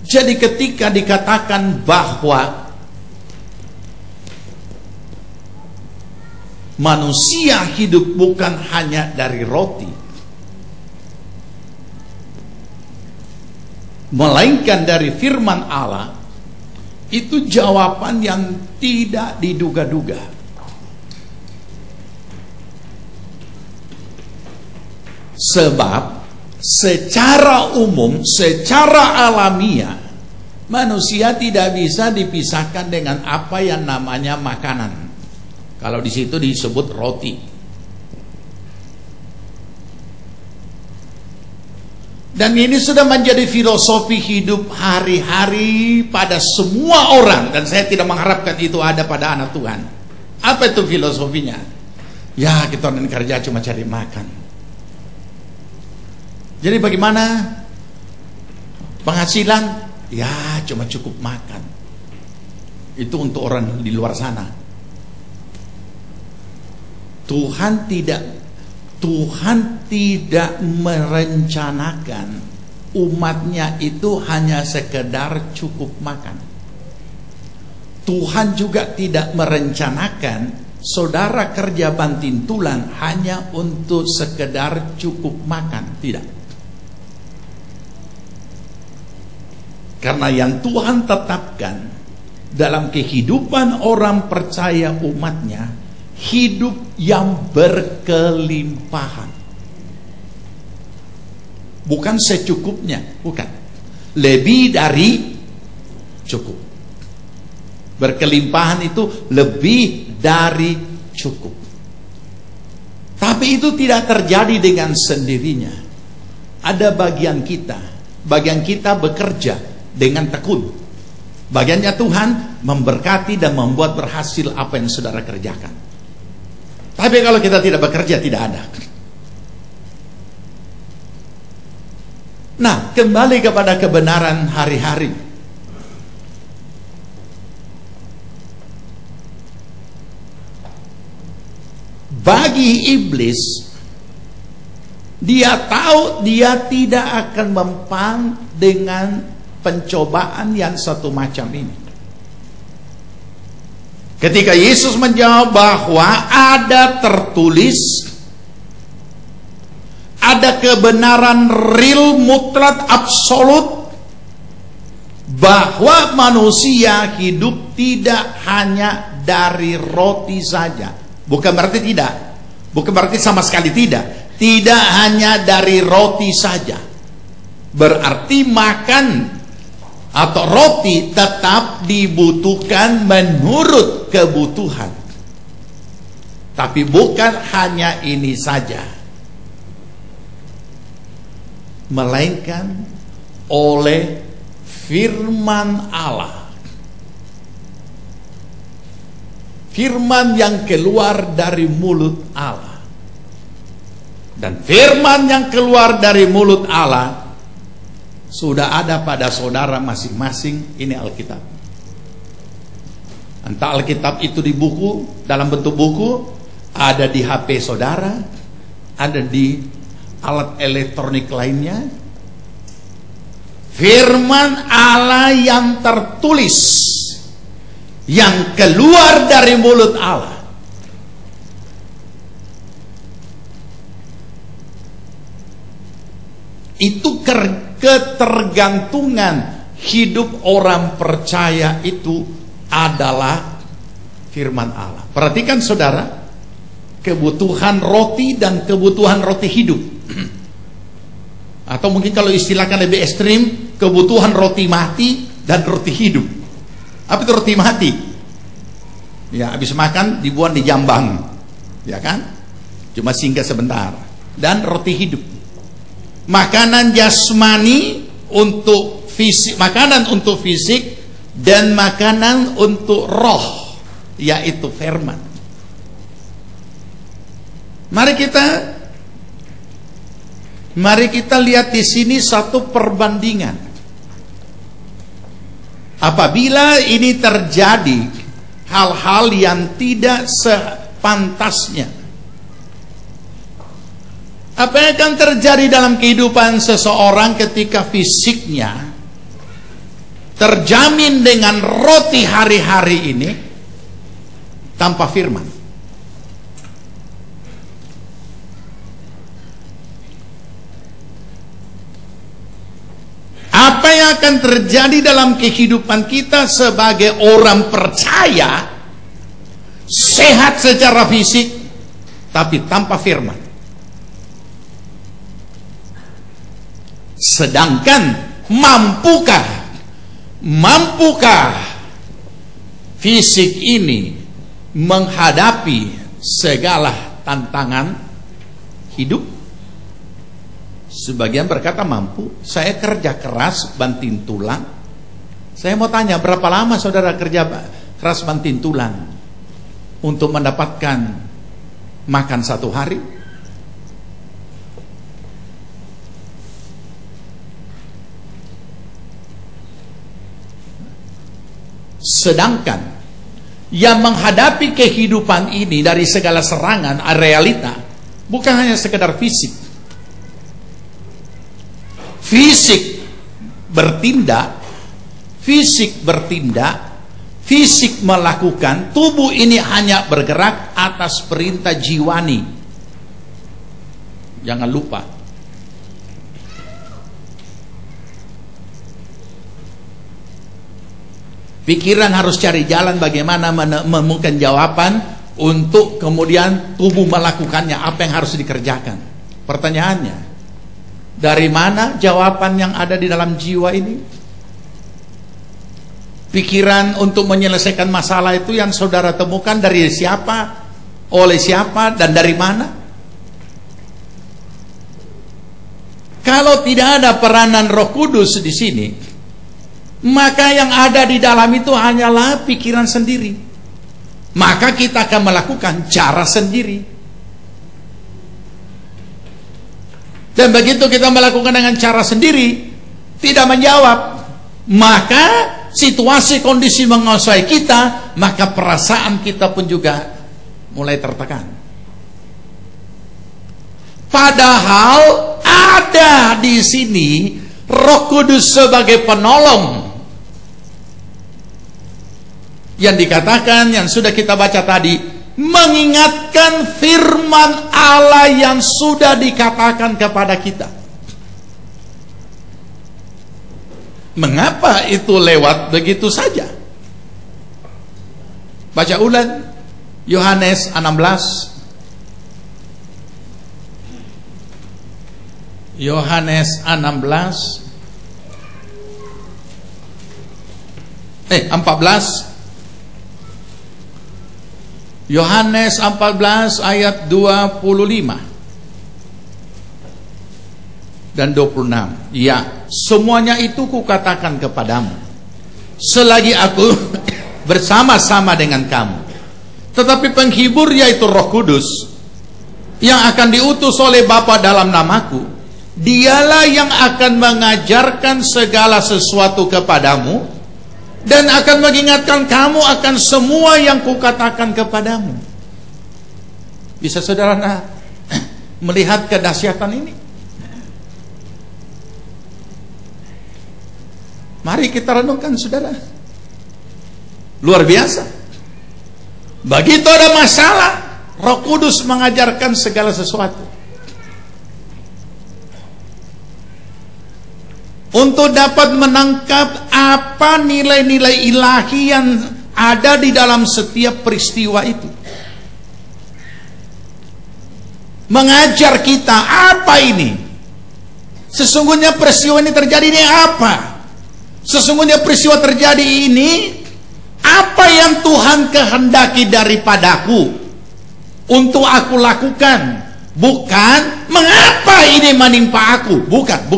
Jadi ketika dikatakan bahwa manusia hidup bukan hanya dari roti, melainkan dari firman Allah, Itu jawaban yang tidak diduga-duga. Sebab secara umum, secara alamiah, manusia tidak bisa dipisahkan dengan apa yang namanya makanan. Kalau di situ disebut roti. Dan ini sudah menjadi filosofi hidup hari-hari pada semua orang. Dan saya tidak mengharapkan itu ada pada anak Tuhan. Apa itu filosofinya? Ya, kita orang kerja cuma cari makan. Jadi bagaimana penghasilan? Ya, cuma cukup makan. Itu untuk orang di luar sana. Tuhan tidak merencanakan umatnya itu hanya sekedar cukup makan. Tuhan juga tidak merencanakan saudara kerja banting tulang hanya untuk sekedar cukup makan. Tidak. Karena yang Tuhan tetapkan dalam kehidupan orang percaya umatnya, hidup yang berkelimpahan. Bukan secukupnya, bukan. Lebih dari cukup. Berkelimpahan itu lebih dari cukup. Tapi itu tidak terjadi dengan sendirinya. Ada bagian kita bekerja dengan tekun. Bagiannya Tuhan memberkati dan membuat berhasil apa yang saudara kerjakan. Tapi kalau kita tidak bekerja, tidak ada. Nah, kembali kepada kebenaran hari-hari. Bagi iblis, dia tahu dia tidak akan mempan dengan pencobaan yang satu macam ini. Ketika Yesus menjawab bahwa ada tertulis, ada kebenaran real, mutlak, absolut, bahwa manusia hidup tidak hanya dari roti saja. Bukan berarti tidak, bukan berarti sama sekali tidak. Tidak hanya dari roti saja. Berarti makan atau roti tetap dibutuhkan menurut kebutuhan. Tapi bukan hanya ini saja, melainkan oleh firman Allah. Firman yang keluar dari mulut Allah. Dan firman yang keluar dari mulut Allah sudah ada pada saudara masing-masing. Ini Alkitab. Entah Alkitab itu di buku, dalam bentuk buku, ada di HP saudara, ada di alat elektronik lainnya. Firman Allah yang tertulis, yang keluar dari mulut Allah, itu ketergantungan hidup orang percaya itu adalah firman Allah. Perhatikan saudara, kebutuhan roti dan kebutuhan roti hidup. Atau mungkin kalau istilahkan lebih ekstrim, kebutuhan roti mati dan roti hidup. Apa itu roti mati? Ya, habis makan dibuang di jambang, ya kan? Cuma singgah sebentar. Dan roti hidup, makanan jasmani untuk fisik, makanan untuk fisik, dan makanan untuk roh, yaitu firman. Mari kita lihat di sini satu perbandingan. Apabila ini terjadi hal-hal yang tidak sepantasnya, apa yang akan terjadi dalam kehidupan seseorang ketika fisiknya terjamin dengan roti hari-hari ini tanpa firman? Apa yang Apa akan terjadi dalam kehidupan kita sebagai orang percaya, sehat secara fisik, tapi tanpa firman? Sedangkan mampukah fisik ini menghadapi segala tantangan hidup? Sebagian berkata mampu. Saya kerja keras banting tulang. Saya mau tanya, berapa lama saudara kerja keras banting tulang untuk mendapatkan makan satu hari? Sedangkan yang menghadapi kehidupan ini dari segala serangan realita bukan hanya sekedar fisik. Fisik bertindak, fisik melakukan, tubuh ini hanya bergerak atas perintah jiwani. Jangan lupa. Pikiran harus cari jalan bagaimana menemukan jawaban untuk kemudian tubuh melakukannya, apa yang harus dikerjakan. Pertanyaannya, dari mana jawaban yang ada di dalam jiwa ini? Pikiran untuk menyelesaikan masalah itu yang saudara temukan dari siapa, oleh siapa, dan dari mana? Kalau tidak ada peranan Roh Kudus di sini, maka yang ada di dalam itu hanyalah pikiran sendiri. Maka kita akan melakukan cara sendiri. Dan begitu kita melakukan dengan cara sendiri, tidak menjawab, maka situasi kondisi menguasai kita, maka perasaan kita pun juga mulai tertekan. Padahal ada di sini Roh Kudus sebagai penolong. Yang dikatakan, yang sudah kita baca tadi, mengingatkan firman Allah yang sudah dikatakan kepada kita. Mengapa itu lewat begitu saja? Baca ulang Yohanes 16. Yohanes 14. Yohanes 14 ayat 25 dan 26. Ya, semuanya itu kukatakan kepadamu selagi aku bersama-sama dengan kamu. Tetapi penghibur, yaitu Roh Kudus, yang akan diutus oleh Bapa dalam namaku, dialah yang akan mengajarkan segala sesuatu kepadamu dan akan mengingatkan kamu akan semua yang kukatakan kepadamu. Bisa saudara melihat kedahsyatan ini? Mari kita renungkan saudara. Luar biasa. Begitu ada masalah, Roh Kudus mengajarkan segala sesuatu. Untuk dapat menangkap apa nilai-nilai ilahi yang ada di dalam setiap peristiwa itu. Mengajar kita apa ini. Sesungguhnya peristiwa ini terjadi ini apa. Sesungguhnya peristiwa terjadi ini, apa yang Tuhan kehendaki daripadaku untuk aku lakukan. Bukan mengapa ini menimpa aku. Bukan.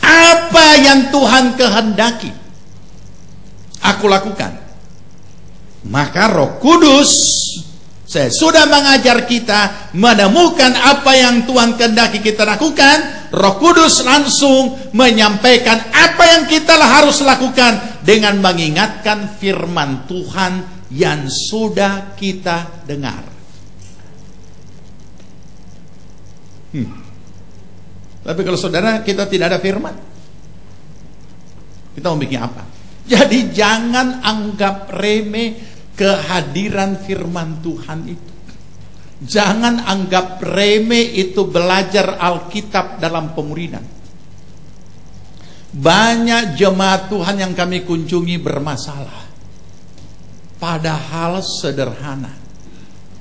Apa yang Tuhan kehendaki aku lakukan. Maka Roh Kudus sudah mengajar kita menemukan apa yang Tuhan kehendaki kita lakukan. Roh Kudus langsung menyampaikan apa yang kita harus lakukan dengan mengingatkan firman Tuhan yang sudah kita dengar. Tapi kalau saudara kita tidak ada firman, kita mau bikin apa? Jadi jangan anggap remeh kehadiran firman Tuhan itu. Jangan anggap remeh itu belajar Alkitab dalam pemuridan. Banyak jemaat Tuhan yang kami kunjungi bermasalah. Padahal sederhana.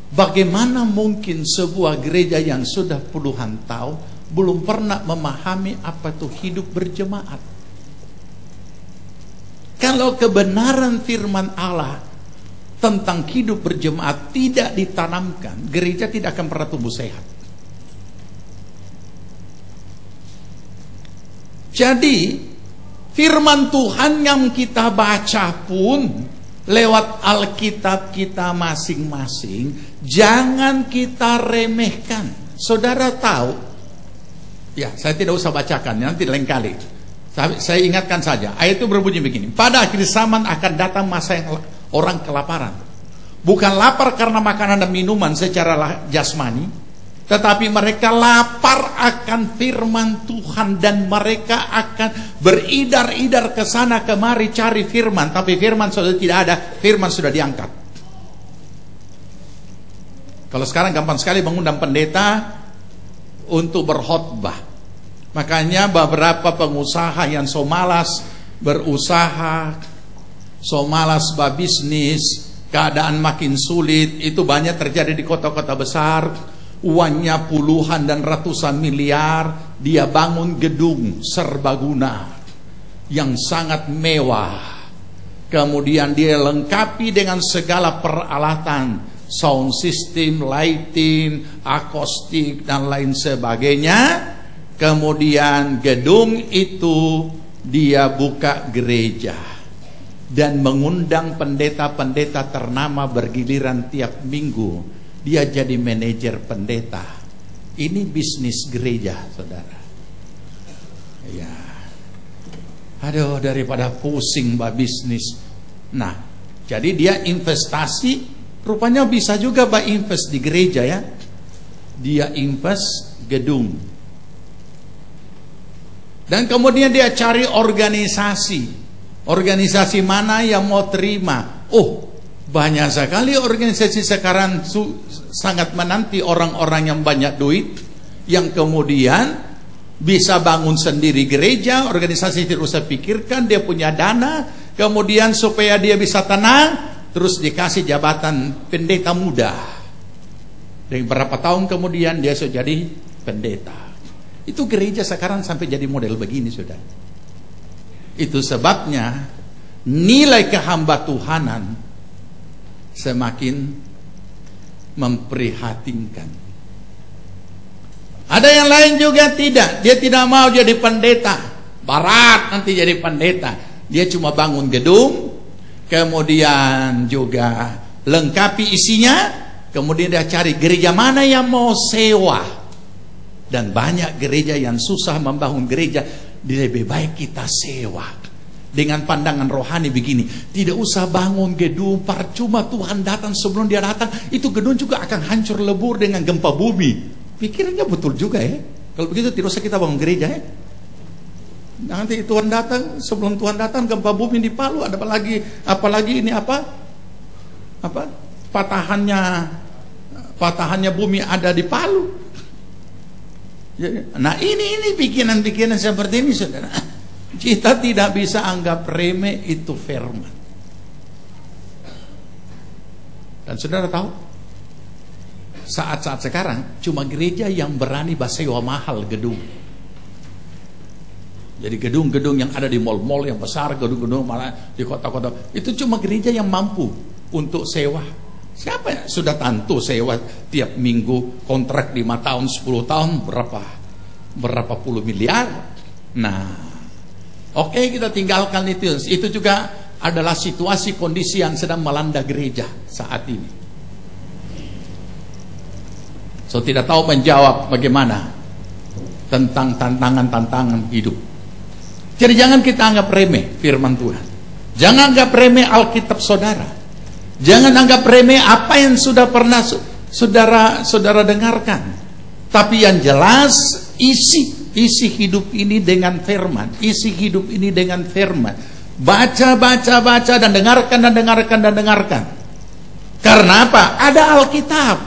Bagaimana mungkin sebuah gereja yang sudah puluhan tahun belum pernah memahami apa itu hidup berjemaat? Kalau kebenaran firman Allah tentang hidup berjemaat tidak ditanamkan, gereja tidak akan pernah tumbuh sehat. Jadi firman Tuhan yang kita baca pun lewat Alkitab kita masing-masing, jangan kita remehkan. Saudara tahu, ya saya tidak usah bacakan, nanti lain kali. Saya ingatkan saja, ayat itu berbunyi begini: pada akhir zaman akan datang masa yang orang kelaparan. Bukan lapar karena makanan dan minuman secara jasmani, tetapi mereka lapar akan firman Tuhan, dan mereka akan beridar-idar ke sana kemari cari firman, tapi firman sudah tidak ada, firman sudah diangkat. Kalau sekarang gampang sekali mengundang pendeta untuk berkhotbah. Makanya beberapa pengusaha yang so malas berusaha, so malas berbisnis, keadaan makin sulit, itu banyak terjadi di kota-kota besar. Uangnya puluhan dan ratusan miliar, dia bangun gedung serbaguna yang sangat mewah. Kemudian dia lengkapi dengan segala peralatan, sound system, lighting, akustik dan lain sebagainya. Kemudian gedung itu dia buka gereja dan mengundang pendeta-pendeta ternama bergiliran tiap minggu. Dia jadi manajer pendeta. Ini bisnis gereja, saudara. Ya, aduh, daripada pusing bisnis. Nah, jadi dia investasi. Rupanya bisa juga invest di gereja, ya. Dia invest gedung. Dan kemudian dia cari organisasi. Organisasi mana yang mau terima? Oh, banyak sekali organisasi sekarang sangat menanti orang-orang yang banyak duit, yang kemudian bisa bangun sendiri gereja. Organisasi tidak usah pikirkan, dia punya dana. Kemudian supaya dia bisa tenang, terus dikasih jabatan pendeta muda. Dan beberapa tahun kemudian dia sudah jadi pendeta. Itu gereja sekarang sampai jadi model begini, saudara. Itu sebabnya nilai kehamba Tuhanan semakin memprihatinkan. Ada yang lain juga tidak. Dia tidak mau jadi pendeta. Barat nanti jadi pendeta. Dia cuma bangun gedung, kemudian juga lengkapi isinya, kemudian dia cari gereja mana yang mau sewa. Dan banyak gereja yang susah membangun gereja, lebih baik kita sewa. Dengan pandangan rohani begini, tidak usah bangun gedung, percuma Tuhan datang sebelum dia datang, itu gedung juga akan hancur lebur dengan gempa bumi. Pikirannya betul juga, ya. Kalau begitu tidak usah kita bangun gereja, ya. Nanti Tuhan datang, sebelum Tuhan datang gempa bumi di Palu, ada apalagi ini patahannya bumi ada di Palu. Nah, ini pikiran-pikiran seperti ini, saudara. Kita tidak bisa anggap remeh itu firman. Dan saudara tahu, saat-saat sekarang cuma gereja yang berani sewa mahal gedung. Jadi gedung-gedung yang ada di mal-mal yang besar, gedung-gedung malah di kota-kota, itu cuma gereja yang mampu untuk sewa. Siapa ya? Sudah tentu sewa tiap minggu, kontrak 5 tahun, 10 tahun, berapa puluh miliar. Nah, oke, kita tinggalkan itu. Itu juga adalah situasi kondisi yang sedang melanda gereja saat ini. So, tidak tahu menjawab bagaimana tentang tantangan-tantangan hidup. Jadi jangan kita anggap remeh firman Tuhan. Jangan anggap remeh Alkitab saudara. Jangan anggap remeh apa yang sudah pernah saudara dengarkan. Tapi yang jelas isi hidup ini dengan firman. Isi hidup ini dengan firman. Baca dan dengarkan. Karena apa? Ada Alkitab.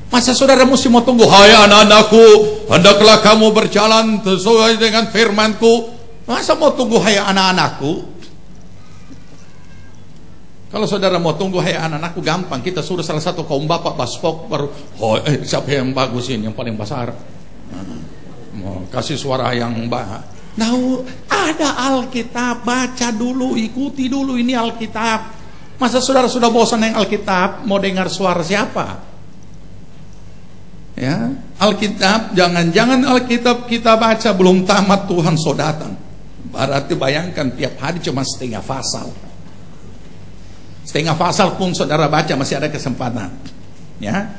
Masa saudara mesti mau tunggu, hai anak-anakku, hendaklah kamu berjalan sesuai dengan firmanku. Masa mau tunggu, hai anak-anakku? Kalau saudara mau tunggu, hai anak-anakku, gampang. Kita suruh salah satu kaum bapak baspok baru, siapa yang bagus ini, yang paling besar. Mau kasih suara yang nah, ada Alkitab, baca dulu, ikuti dulu ini Alkitab. Masa saudara sudah bosan dengan Alkitab, mau dengar suara siapa? Ya, Alkitab, jangan-jangan Alkitab kita baca belum tamat Tuhan so datang. Berarti bayangkan tiap hari cuma setengah pasal. Setengah pasal pun saudara baca masih ada kesempatan. Ya,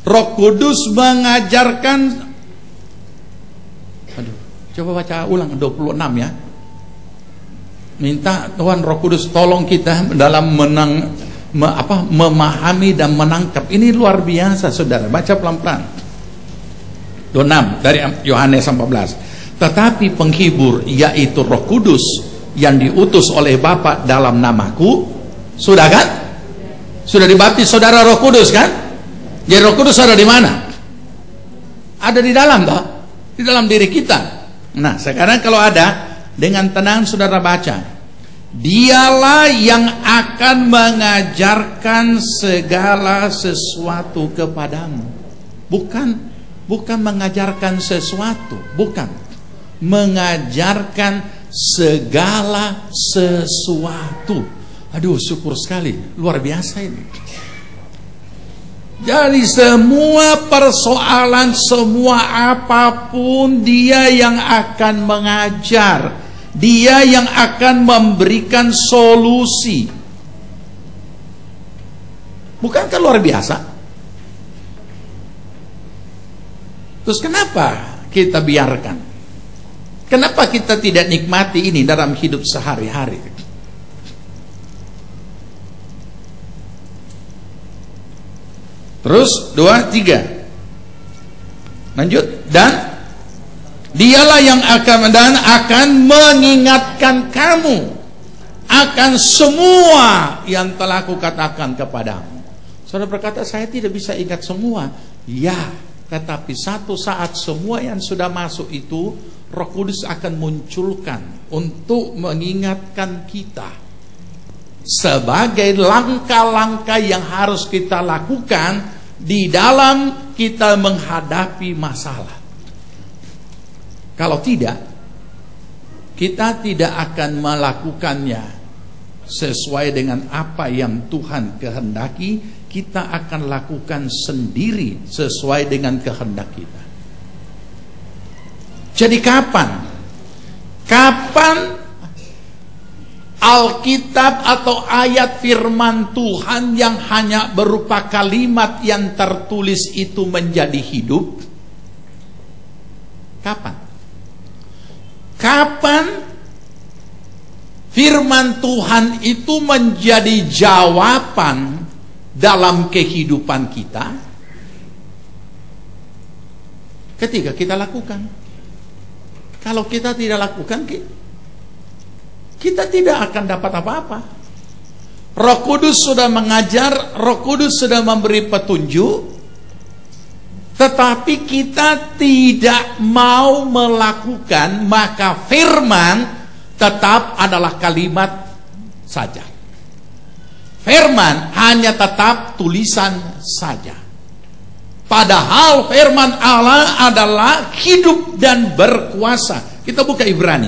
Roh Kudus mengajarkan. Aduh, coba baca ulang 26 ya. Minta Tuhan Roh Kudus tolong kita dalam memahami dan menangkap. Ini luar biasa saudara. Baca pelan-pelan. 26 dari Yohanes 14. Tetapi penghibur, yaitu Roh Kudus yang diutus oleh Bapa dalam namaku. Sudah kan? Sudah dibaptis saudara Roh Kudus kan? Jadi Roh Kudus ada di mana? Ada di dalam toh? Di dalam diri kita. Nah, sekarang kalau ada, dengan tenang saudara baca. Dialah yang akan mengajarkan segala sesuatu kepadamu. Bukan mengajarkan sesuatu, bukan. Mengajarkan segala sesuatu. Aduh, syukur sekali, luar biasa ini. Jadi semua persoalan, semua apapun, dia yang akan mengajar, dia yang akan memberikan solusi. Bukankah luar biasa? Terus kenapa kita biarkan? Kenapa kita tidak nikmati ini dalam hidup sehari-hari? Terus 2, 3. Lanjut. Dan dialah yang akan mengingatkan kamu akan semua yang telah kukatakan kepadamu. Saudara berkata, saya tidak bisa ingat semua. Ya, tetapi satu saat semua yang sudah masuk itu Roh Kudus akan munculkan untuk mengingatkan kita sebagai langkah-langkah yang harus kita lakukan di dalam kita menghadapi masalah. Kalau tidak, kita tidak akan melakukannya sesuai dengan apa yang Tuhan kehendaki. Kita akan lakukan sendiri sesuai dengan kehendak kita. Jadi kapan Alkitab atau ayat firman Tuhan yang hanya berupa kalimat yang tertulis itu menjadi hidup? Kapan firman Tuhan itu menjadi jawaban dalam kehidupan kita? Ketika kita lakukan. Kalau kita tidak lakukan, kita tidak akan dapat apa-apa. Roh Kudus sudah mengajar, Roh Kudus sudah memberi petunjuk, tetapi kita tidak mau melakukan, maka firman tetap adalah kalimat saja. Firman hanya tetap tulisan saja. Padahal firman Allah adalah hidup dan berkuasa. Kita buka Ibrani.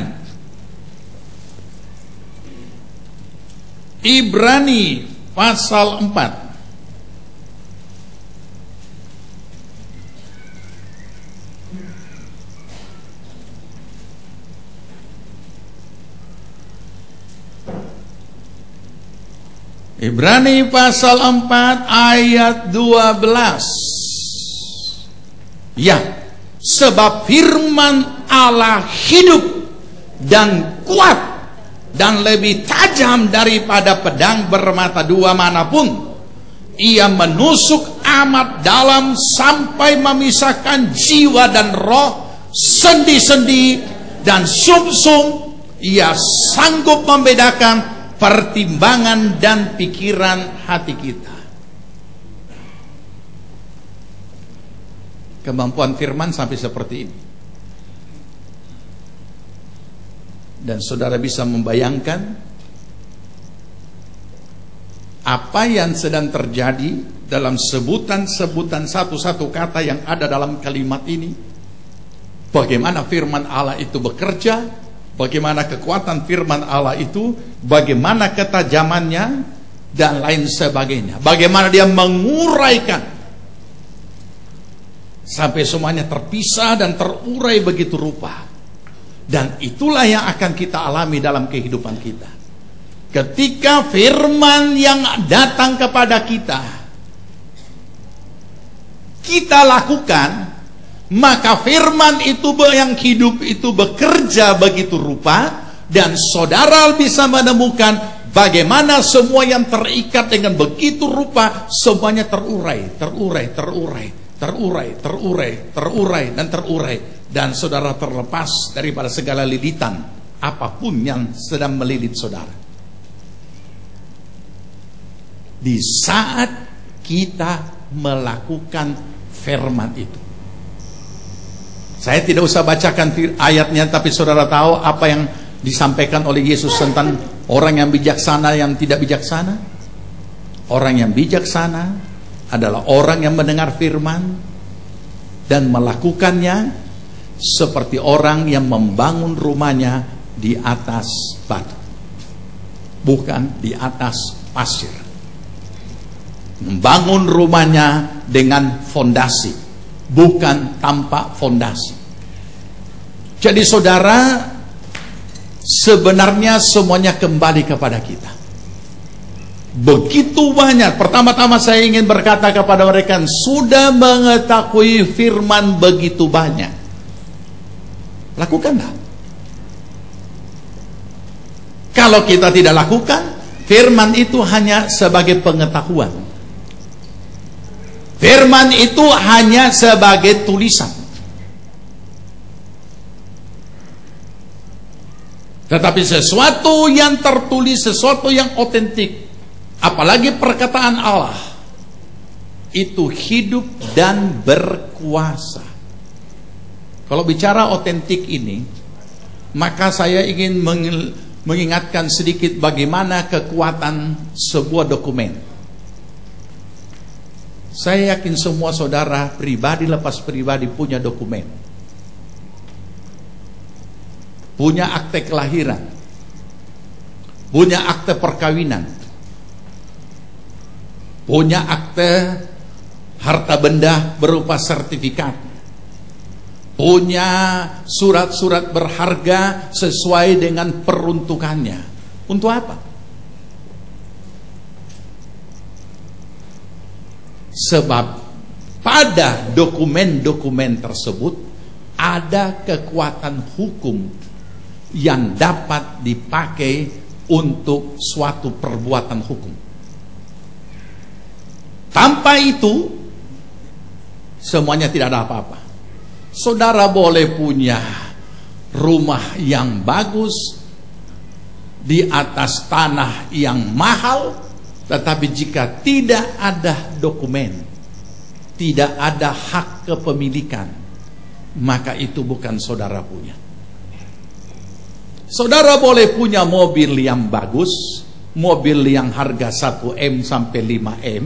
Ibrani pasal 4. Ibrani pasal 4 ayat 12. Ya, sebab firman Allah hidup dan kuat dan lebih tajam daripada pedang bermata dua manapun. Ia menusuk amat dalam sampai memisahkan jiwa dan roh, sendi-sendi dan sumsum. Ia sanggup membedakan pertimbangan dan pikiran hati kita. Kemampuan firman sampai seperti ini. Dan saudara bisa membayangkan apa yang sedang terjadi dalam sebutan-sebutan satu-satu kata yang ada dalam kalimat ini. Bagaimana firman Allah itu bekerja, bagaimana kekuatan firman Allah itu, bagaimana ketajamannya, dan lain sebagainya. Bagaimana dia menguraikan sampai semuanya terpisah dan terurai begitu rupa. Dan itulah yang akan kita alami dalam kehidupan kita. Ketika firman yang datang kepada kita lakukan, maka firman itu yang hidup itu bekerja begitu rupa, dan saudara bisa menemukan bagaimana semua yang terikat dengan begitu rupa semuanya terurai, dan terurai, dan saudara terlepas daripada segala lilitan apapun yang sedang melilit saudara. Di saat kita melakukan firman itu. Saya tidak usah bacakan ayatnya, tapi saudara tahu apa yang disampaikan oleh Yesus tentang orang yang bijaksana yang tidak bijaksana. Orang yang bijaksana adalah orang yang mendengar firman dan melakukannya, seperti orang yang membangun rumahnya di atas batu, bukan di atas pasir. Membangun rumahnya dengan fondasi, bukan tanpa fondasi. Jadi saudara, sebenarnya semuanya kembali kepada kita. Begitu banyak. Pertama-tama saya ingin berkata kepada mereka, sudah mengetahui firman begitu banyak, lakukanlah. Kalau kita tidak lakukan, firman itu hanya sebagai pengetahuan. Firman itu hanya sebagai tulisan. Tetapi sesuatu yang tertulis, sesuatu yang otentik, apalagi perkataan Allah, itu hidup dan berkuasa. Kalau bicara otentik ini, maka saya ingin mengingatkan sedikit bagaimana kekuatan sebuah dokumen. Saya yakin semua saudara pribadi lepas pribadi punya dokumen, punya akte kelahiran, punya akte perkawinan, punya akte harta benda berupa sertifikat, punya surat-surat berharga sesuai dengan peruntukannya. Untuk apa? Sebab pada dokumen-dokumen tersebut ada kekuatan hukum yang dapat dipakai untuk suatu perbuatan hukum. Tanpa itu semuanya tidak ada apa-apa. Saudara boleh punya rumah yang bagus di atas tanah yang mahal, tetapi jika tidak ada dokumen, tidak ada hak kepemilikan, maka itu bukan saudara punya. Saudara boleh punya mobil yang bagus, mobil yang harga 1M sampai 5M,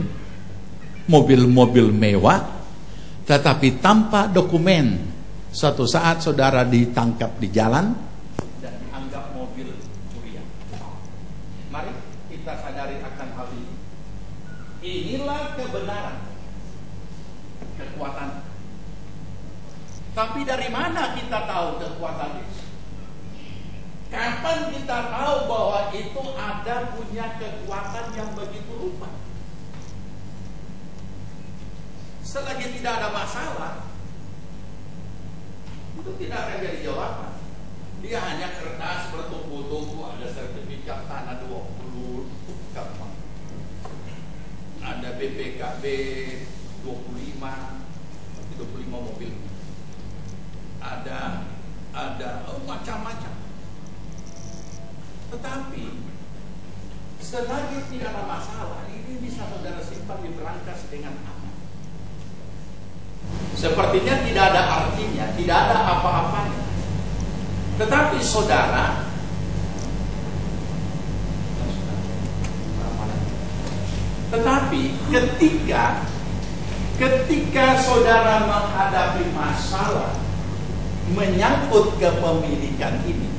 mobil-mobil mewah, tetapi tanpa dokumen. Suatu saat saudara ditangkap di jalan dan dianggap mobil curian. Mari kita sadari akan hal ini. Inilah kebenaran, kekuatan. Tapi dari mana kita tahu kekuatan itu? Kapan kita tahu bahwa itu ada punya kekuatan yang begitu rupa? Selagi tidak ada masalah, itu tidak akan jadi jawaban. Dia hanya kertas bertumpuk-tumpuk, ada sertifikat tanah 20, ada BPKB 25 mobil, ada macam-macam. Tetapi selagi tidak ada masalah, ini bisa saudara simpan di berangkas dengan aman. Sepertinya tidak ada artinya, tidak ada apa-apanya. Tetapi saudara, ketika saudara menghadapi masalah menyangkut kepemilikan ini,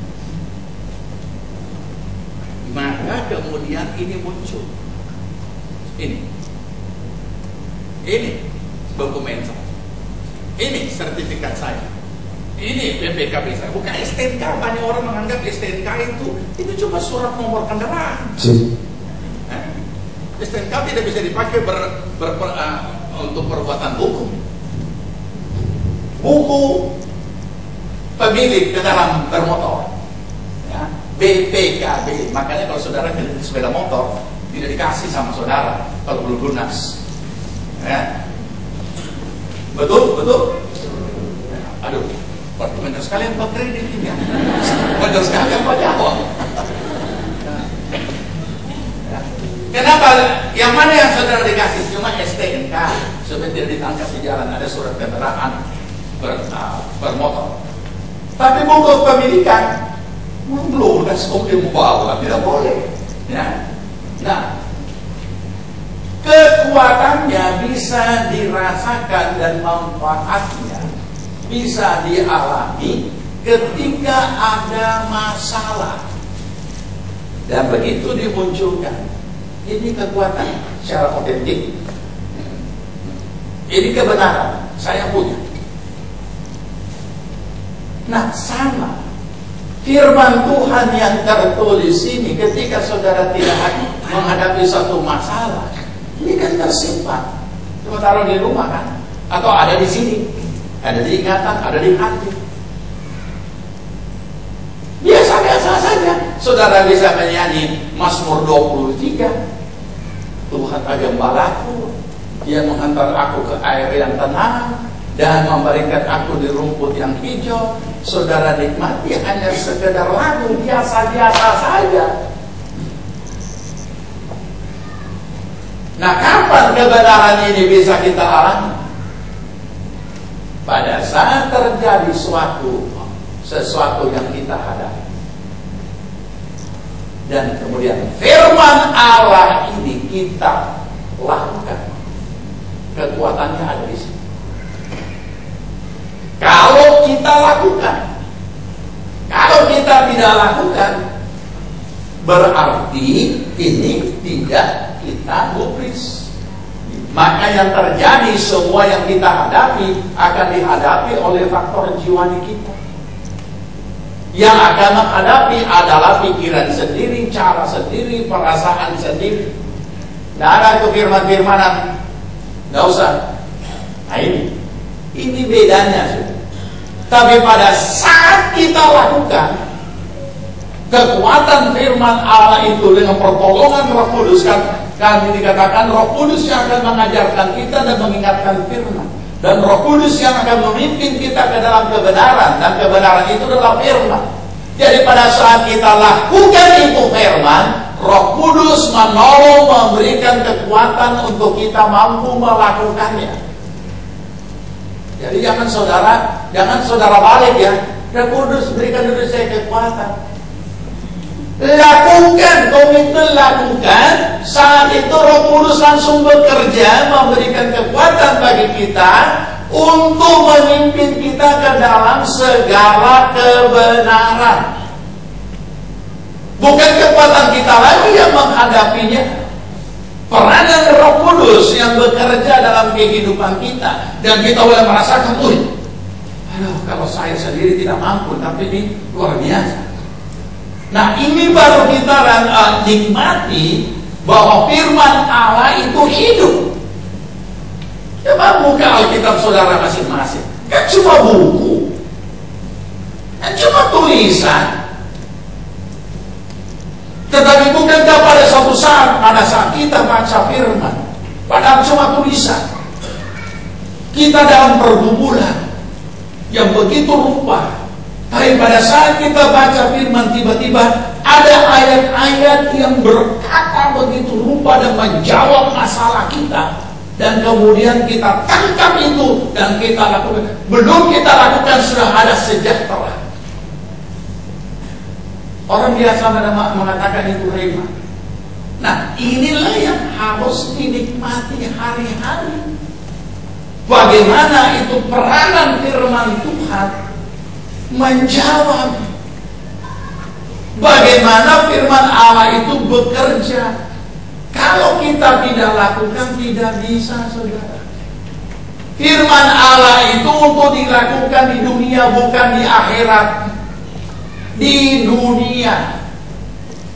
maka kemudian ini muncul. Ini dokumen saya, ini sertifikat saya, ini BPKB saya, bukan STNK. Banyak orang menganggap STNK itu cuma surat nomor kendaraan. STNK tidak bisa dipakai untuk perbuatan hukum. Buku pemilik kendaraan bermotor, ya, BPKB. Makanya kalau saudara beli sepeda motor tidak dikasih sama saudara kalau belum lunas, ya. Betul. Aduh, benar sekalian Pak kredit ini, ya. Benar sekalian Pak jawab. Kenapa? Yang mana yang saudara dikasih? Cuma STNK supaya tidak ditangkap di jalan, ada surat kendaraan bermotor. Tapi buku pemilikan belum lunas, kemudian membawa tidak boleh. Ya. Nah, kekuatannya bisa dirasakan dan manfaatnya bisa dialami ketika ada masalah. Dan begitu dimunculkan, ini kekuatan secara otentik, ini kebenaran saya punya. Nah, sama firman Tuhan yang tertulis ini, ketika saudara tidak menghadapi satu masalah, ini kan tersimpan. Coba taruh di rumah kan, atau ada di sini, ada di ingatan, ada di hati. Biasa-biasa saja. Saudara bisa menyanyi Mazmur 23. Tuhan gembalaku, Dia menghantar aku ke air yang tenang dan memberikan aku di rumput yang hijau. Saudara nikmati hanya sekedar lagu biasa-biasa saja. Nah, kapan kebenaran ini bisa kita alami? Pada saat terjadi sesuatu yang kita hadapi. Dan kemudian firman Allah ini kita lakukan. Kekuatannya ada di sini. Kalau kita lakukan, kalau kita tidak lakukan, berarti ini tidak kita gubris. Maka yang terjadi, semua yang kita hadapi akan dihadapi oleh faktor jiwani kita. Yang akan menghadapi adalah pikiran sendiri, cara sendiri, perasaan sendiri. Tidak ada kefirman-firmanan, tidak usah. Nah, ini bedanya. Tapi pada saat kita lakukan, kekuatan firman Allah itu dengan pertolongan Roh Kudus, kan kami dikatakan Roh Kudus yang akan mengajarkan kita dan mengingatkan firman, dan Roh Kudus yang akan memimpin kita ke dalam kebenaran, dan kebenaran itu adalah firman. Jadi pada saat kita lakukan itu firman, Roh Kudus menolong, memberikan kekuatan untuk kita mampu melakukannya. Jadi jangan saudara balik ya. Roh Kudus berikan dulu saya kekuatan. Lakukan, komitmen lakukan. Saat itu Roh Kudus langsung bekerja, memberikan kekuatan bagi kita untuk memimpin kita ke dalam segala kebenaran. Bukan kekuatan kita lagi yang menghadapinya. Peranan Roh Kudus yang bekerja dalam kehidupan kita, dan kita boleh merasakan, aduh, kalau saya sendiri tidak mampu, tapi ini luar biasa. Nah, ini baru kita nikmati bahwa firman Allah itu hidup. Coba buka Alkitab saudara masing-masing. Kan cuma buku, kan cuma tulisan. Tetapi bukankah pada suatu saat, pada saat kita baca firman, padahal cuma tulisan, kita dalam pergumulan yang begitu rupa. Tapi pada saat kita baca firman, tiba-tiba ada ayat-ayat yang berkata begitu rupa dan menjawab masalah kita. dan kemudian kita tangkap itu dan kita lakukan. Belum kita lakukan sudah ada sejahtera. Orang biasa mengatakan itu rema. Nah, inilah yang harus dinikmati hari-hari. Bagaimana itu peranan firman Tuhan menjawab. Bagaimana firman Allah itu bekerja. Kalau kita tidak lakukan, tidak bisa, saudara. Firman Allah itu untuk dilakukan di dunia, bukan di akhirat. Di dunia.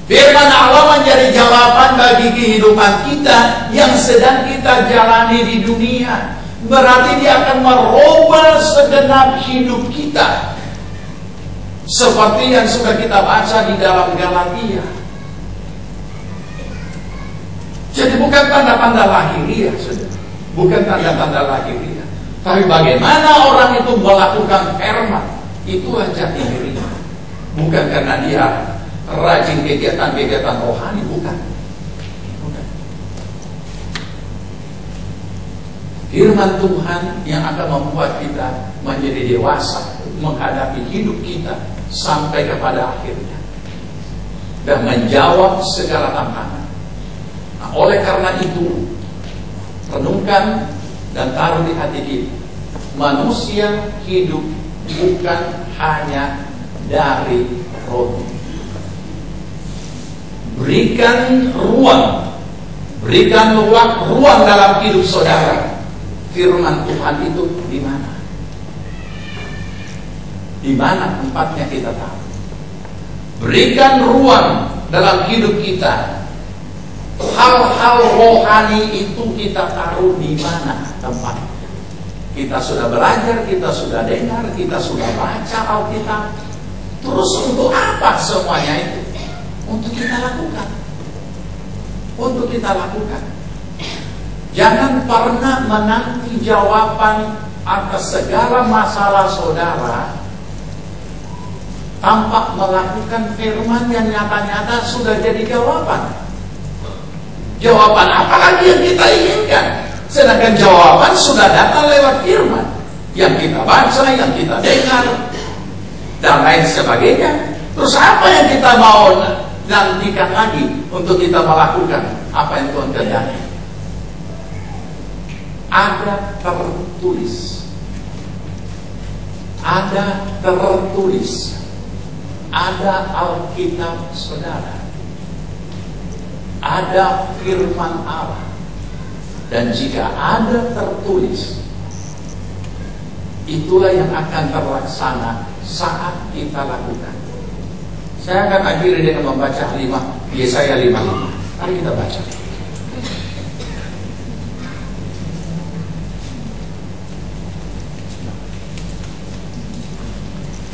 Firman Allah menjadi jawaban bagi kehidupan kita yang sedang kita jalani di dunia. Berarti dia akan merubah segenap hidup kita. Seperti yang sudah kita baca di dalam Galatia. Jadi bukan tanda-tanda lahiriah, saudara. Bukan tanda-tanda lahiriah. Tapi bagaimana orang itu melakukan firman, itulah jati dirinya. Bukan karena dia rajin kegiatan-kegiatan rohani, bukan. Firman Tuhan yang akan membuat kita menjadi dewasa menghadapi hidup kita sampai kepada akhirnya dan menjawab segala tantangan. Nah, oleh karena itu, renungkan dan taruh di hati kita, manusia hidup bukan hanya dari roti. Berikan ruang dalam hidup saudara. Firman Tuhan itu di mana? Di mana tempatnya kita tahu. Berikan ruang dalam hidup kita. Hal-hal rohani itu kita taruh di mana tempatnya. Kita sudah belajar, kita sudah dengar, kita sudah baca Alkitab. Terus untuk apa semuanya itu? Untuk kita lakukan. Untuk kita lakukan. Jangan pernah menanti jawaban atas segala masalah saudara tanpa melakukan firman yang nyata-nyata sudah jadi jawaban. Jawaban apa lagi yang kita inginkan? Sedangkan jawaban sudah datang lewat firman yang kita baca, yang kita dengar, dan lain sebagainya. Terus apa yang kita mau nantikan lagi untuk kita melakukan apa yang Tuhan kehendaki? Ada tertulis. Ada tertulis. Ada Alkitab saudara. Ada firman Allah. Dan jika ada tertulis, itulah yang akan terlaksana saat kita lakukan. Saya akan akhiri dengan membaca Yesaya 55. Mari kita baca.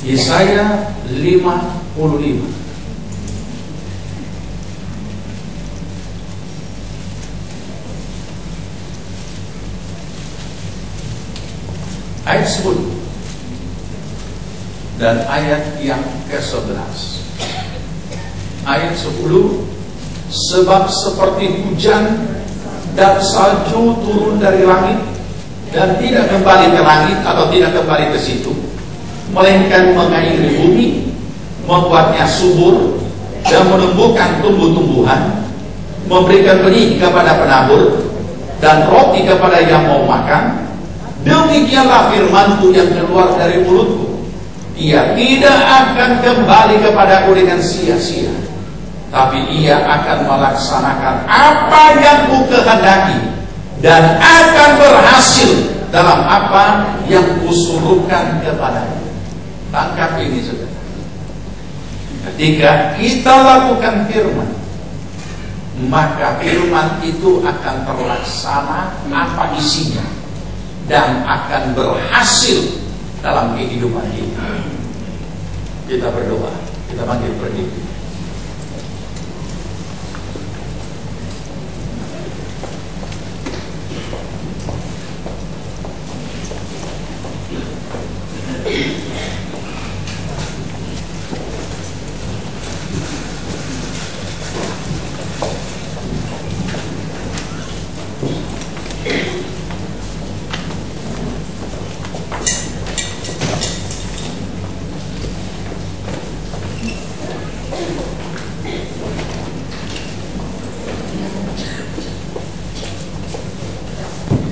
Yesaya 55. Ayat 10 dan ayat yang ke-11. Ayat 10, sebab seperti hujan dan salju turun dari langit dan tidak kembali ke langit atau tidak kembali ke situ, melainkan mengairi bumi, membuatnya subur dan menumbuhkan tumbuh-tumbuhan, memberikan benih kepada penabur dan roti kepada yang mau makan. Demikianlah firman-Ku yang keluar dari mulutku. Ia tidak akan kembali kepadaku dengan sia-sia, tapi ia akan melaksanakan apa yang Ku kehendaki dan akan berhasil dalam apa yang Kusuruhkan kepadanya. Tangkap ini, saudara. Ketika kita lakukan firman, maka firman itu akan terlaksana apa isinya dan akan berhasil dalam kehidupan kita. Kita berdoa, kita panggil berdiri.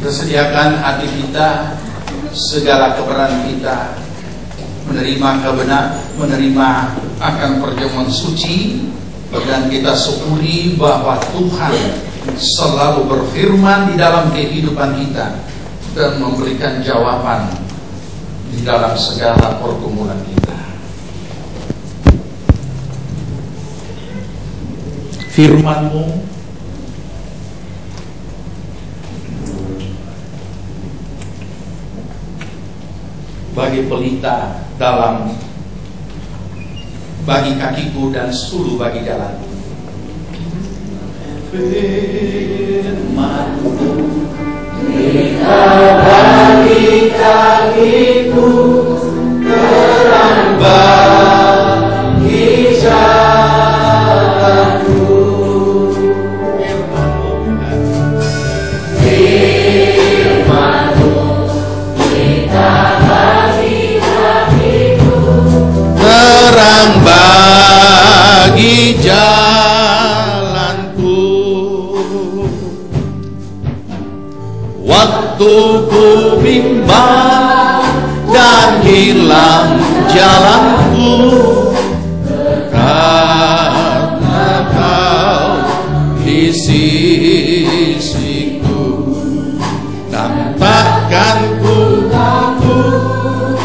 Kita sediakan hati kita, segala kebenaran kita, menerima akan perjamuan suci, dan kita syukuri bahwa Tuhan selalu berfirman di dalam kehidupan kita dan memberikan jawaban di dalam segala pergumulan kita. Firman-Mu bagi pelita bagi kakiku dan sulu bagi jalanku. Firman-Mu pelita bagi kakiku, terang bagi jalanku. Firman-Mu pelita bagi kakiku, terang bagi jalanku. Waktu ku bimbang dan hilang jalanku, karena Kau di sisiku, dan takkan ku takut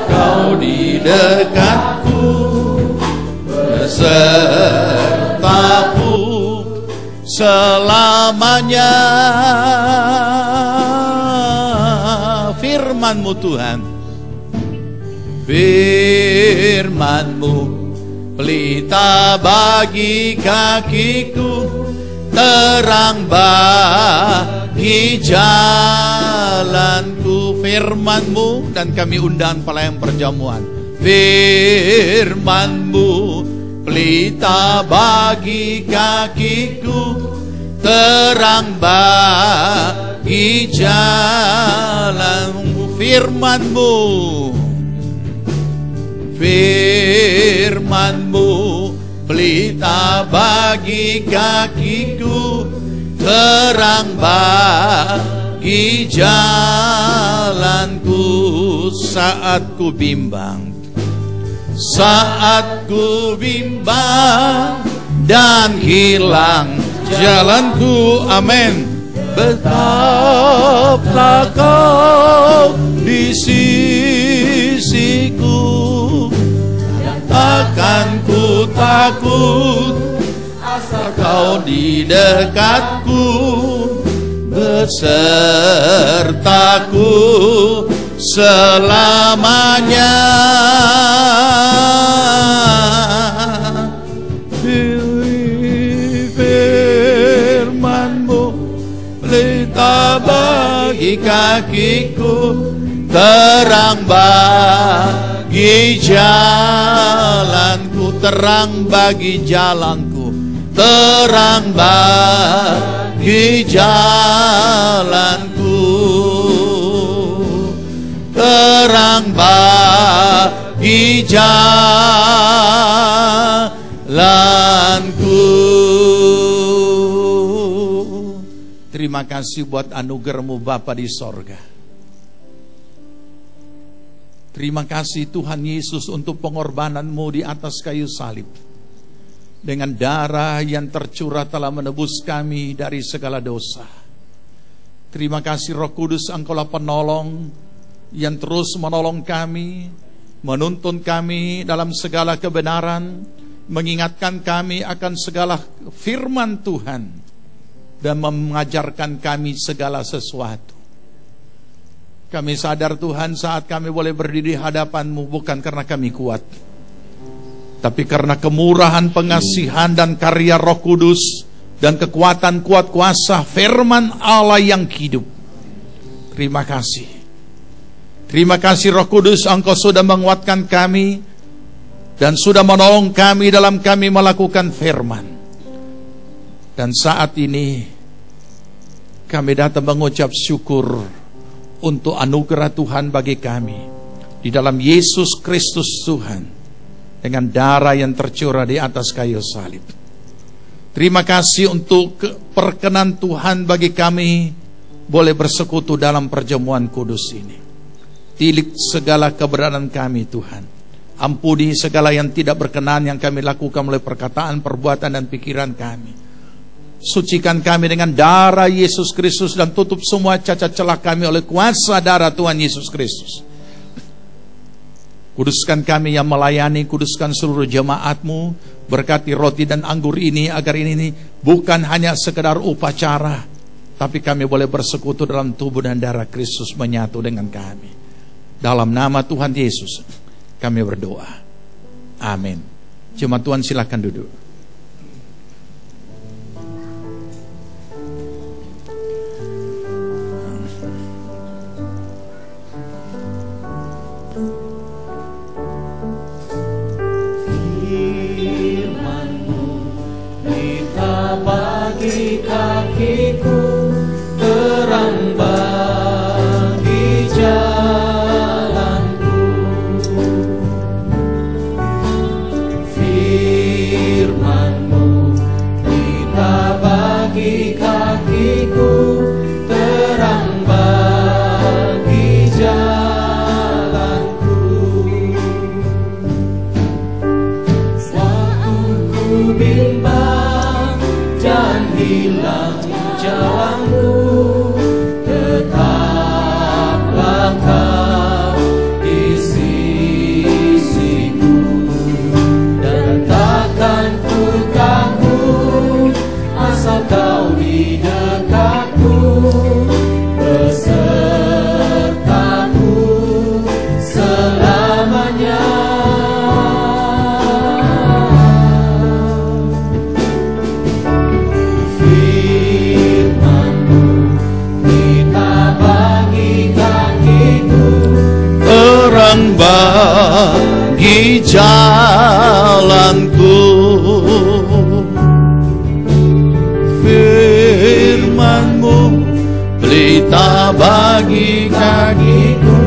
Kau di dekatku, besertaku selamanya. Firman-Mu Tuhan, Firman-Mu pelita bagi kakiku, terang bagi jalanku. Firman-Mu, dan kami undang pelayan perjamuan. Firman-Mu pelita bagi kakiku, terang bagi jalanmu. Firman-Mu, Firman-Mu pelita bagi kakiku, terang bagi jalanku. Saat ku bimbang, saat ku bimbang dan hilang jalanku, amin. Betapa Kau di sisiku, takkan ku takut asal Kau di dekatku, besertaku selamanya. Firman-Mu pelita bagi kakiku, terang bagi jalanku, terang bagi jalanku, terang bagi jalanku, terang bagi jalanku. Terima kasih buat anugerah-Mu Bapa di sorga. Terima kasih Tuhan Yesus untuk pengorbanan-Mu di atas kayu salib. Dengan darah yang tercurah telah menebus kami dari segala dosa. Terima kasih Roh Kudus, Engkaulah penolong yang terus menolong kami, menuntun kami dalam segala kebenaran, mengingatkan kami akan segala firman Tuhan, dan mengajarkan kami segala sesuatu. Kami sadar Tuhan, saat kami boleh berdiri di hadapan-Mu bukan karena kami kuat, tapi karena kemurahan, pengasihan, dan karya Roh Kudus, dan kekuatan kuat kuasa firman Allah yang hidup. Terima kasih. Terima kasih Roh Kudus, Engkau sudah menguatkan kami dan sudah menolong kami dalam kami melakukan firman. Dan saat ini kami datang mengucap syukur untuk anugerah Tuhan bagi kami di dalam Yesus Kristus Tuhan, dengan darah yang tercurah di atas kayu salib. Terima kasih untuk perkenan Tuhan bagi kami boleh bersekutu dalam perjamuan kudus ini. Tilik segala keberadaan kami Tuhan. Ampuni segala yang tidak berkenan yang kami lakukan oleh perkataan, perbuatan, dan pikiran kami. Sucikan kami dengan darah Yesus Kristus dan tutup semua cacat celah kami oleh kuasa darah Tuhan Yesus Kristus. Kuduskan kami yang melayani, kuduskan seluruh jemaat-Mu. Berkati roti dan anggur ini agar ini bukan hanya sekedar upacara, tapi kami boleh bersekutu dalam tubuh dan darah Kristus menyatu dengan kami. Dalam nama Tuhan Yesus kami berdoa. Amin. Jemaat Tuhan silakan duduk. Bagi kakiku, terang bagi jalanku. Firman-Mu berita bagi kakiku, terang bagi jalanku. Waktu ku bimbang dan hilang jalanku, tetaplah Kau di sisiku, dan takkan ku takut asal Kau di dekatku, besertaku selamanya. Terang bagi jalanku, firman-Mu pelita bagi kakiku,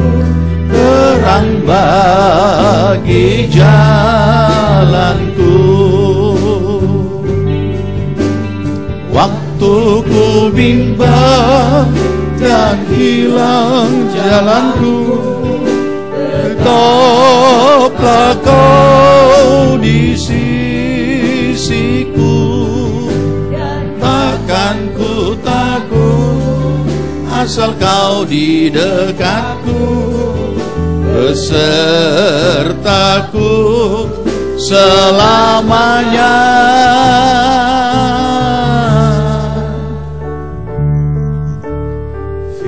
terang bagi jalanku. Waktu ku bimbang dan hilang jalanku, tetaplah Kau di sisiku, takkan ku takut asal Kau di dekatku, besertaku selamanya.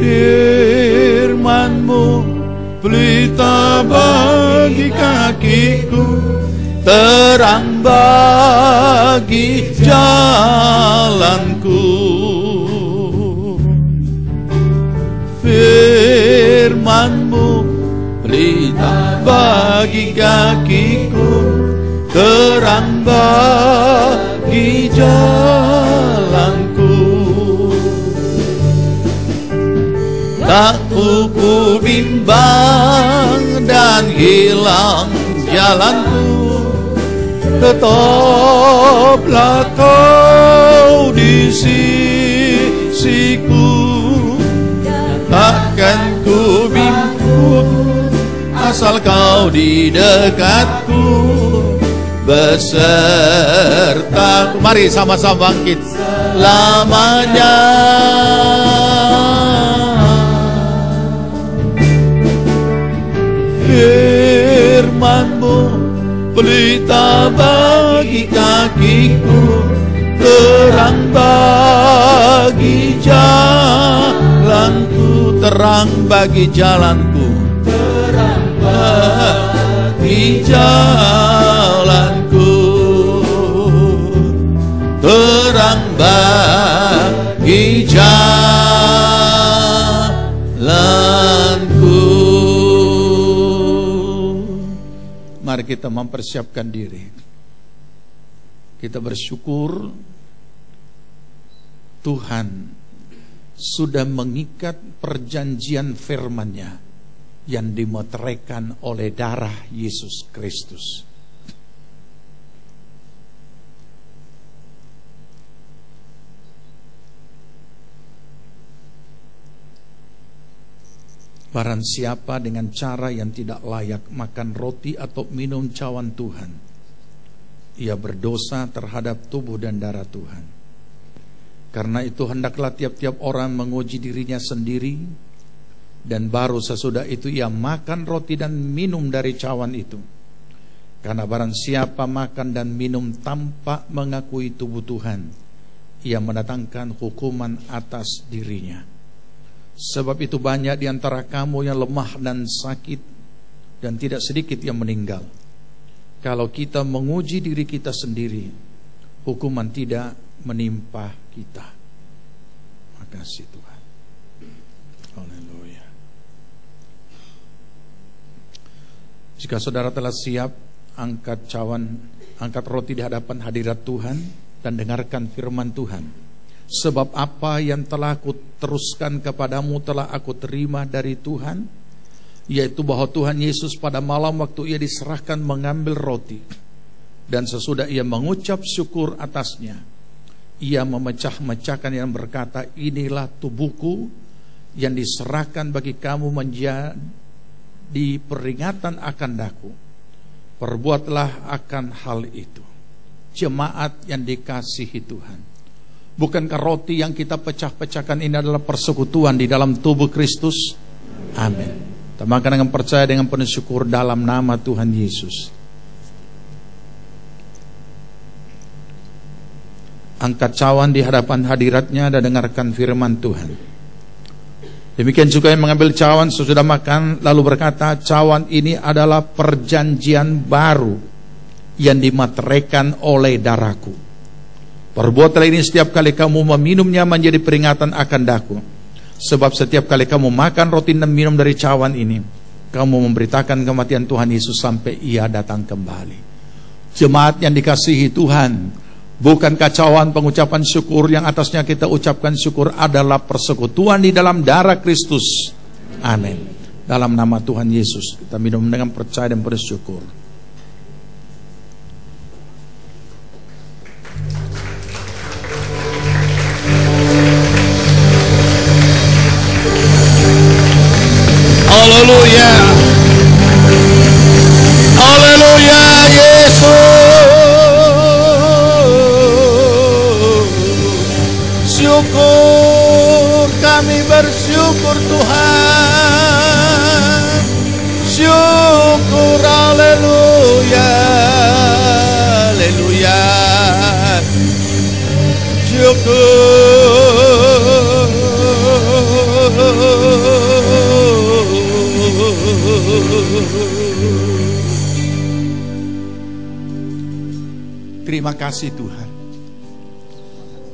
Firman-Mu pelita bagi kakiku, terang bagi jalanku. Firman-Mu pelita bagi kakiku, terang bagi jalanku. Tak ku bimbang dan hilang jalanku, tetaplah Kau di sisiku, takkan ku bimbang asal Kau di dekatku, besertaku. Mari sama-sama bangkit lamanya. Firman-Mu pelita bagi kakiku, terang bagi jalanku, terang bagi jalanku, terang bagi jalanku, terang bagi jalanku. Mari kita mempersiapkan diri. Kita bersyukur Tuhan sudah mengikat perjanjian firman-Nya yang dimeteraikan oleh darah Yesus Kristus. Barang siapa dengan cara yang tidak layak makan roti atau minum cawan Tuhan, ia berdosa terhadap tubuh dan darah Tuhan. Karena itu hendaklah tiap-tiap orang menguji dirinya sendiri, dan baru sesudah itu ia makan roti dan minum dari cawan itu. Karena barang siapa makan dan minum tanpa mengakui tubuh Tuhan, ia mendatangkan hukuman atas dirinya. Sebab itu banyak di antara kamu yang lemah dan sakit, dan tidak sedikit yang meninggal. Kalau kita menguji diri kita sendiri, hukuman tidak menimpa kita. Makasih Tuhan. Haleluya. Jika saudara telah siap, angkat roti di hadapan hadirat Tuhan dan dengarkan firman Tuhan. Sebab apa yang telah aku teruskan kepadamu telah aku terima dari Tuhan, yaitu bahwa Tuhan Yesus pada malam waktu ia diserahkan mengambil roti, dan sesudah ia mengucap syukur atasnya, ia memecah-mecahkan dan berkata, inilah tubuhku yang diserahkan bagi kamu menjadi peringatan akan daku. Perbuatlah akan hal itu. Jemaat yang dikasihi Tuhan, bukankah roti yang kita pecah-pecahkan ini adalah persekutuan di dalam tubuh Kristus? Amin. Kita makan dengan percaya dengan penuh syukur dalam nama Tuhan Yesus. Angkat cawan di hadapan hadiratnya dan dengarkan firman Tuhan. Demikian juga yang mengambil cawan sesudah makan lalu berkata, cawan ini adalah perjanjian baru yang dimateraikan oleh darahku. Perbuatlah ini setiap kali kamu meminumnya menjadi peringatan akan daku. Sebab setiap kali kamu makan roti dan minum dari cawan ini, kamu memberitakan kematian Tuhan Yesus sampai ia datang kembali. Jemaat yang dikasihi Tuhan, bukankah cawan pengucapan syukur yang atasnya kita ucapkan syukur adalah persekutuan di dalam darah Kristus? Amin. Dalam nama Tuhan Yesus kita minum dengan percaya dan bersyukur. Haleluya. Haleluya Yesus. Syukur, kami bersyukur Tuhan. Syukur, haleluya. Haleluya. Syukur. Terima kasih Tuhan,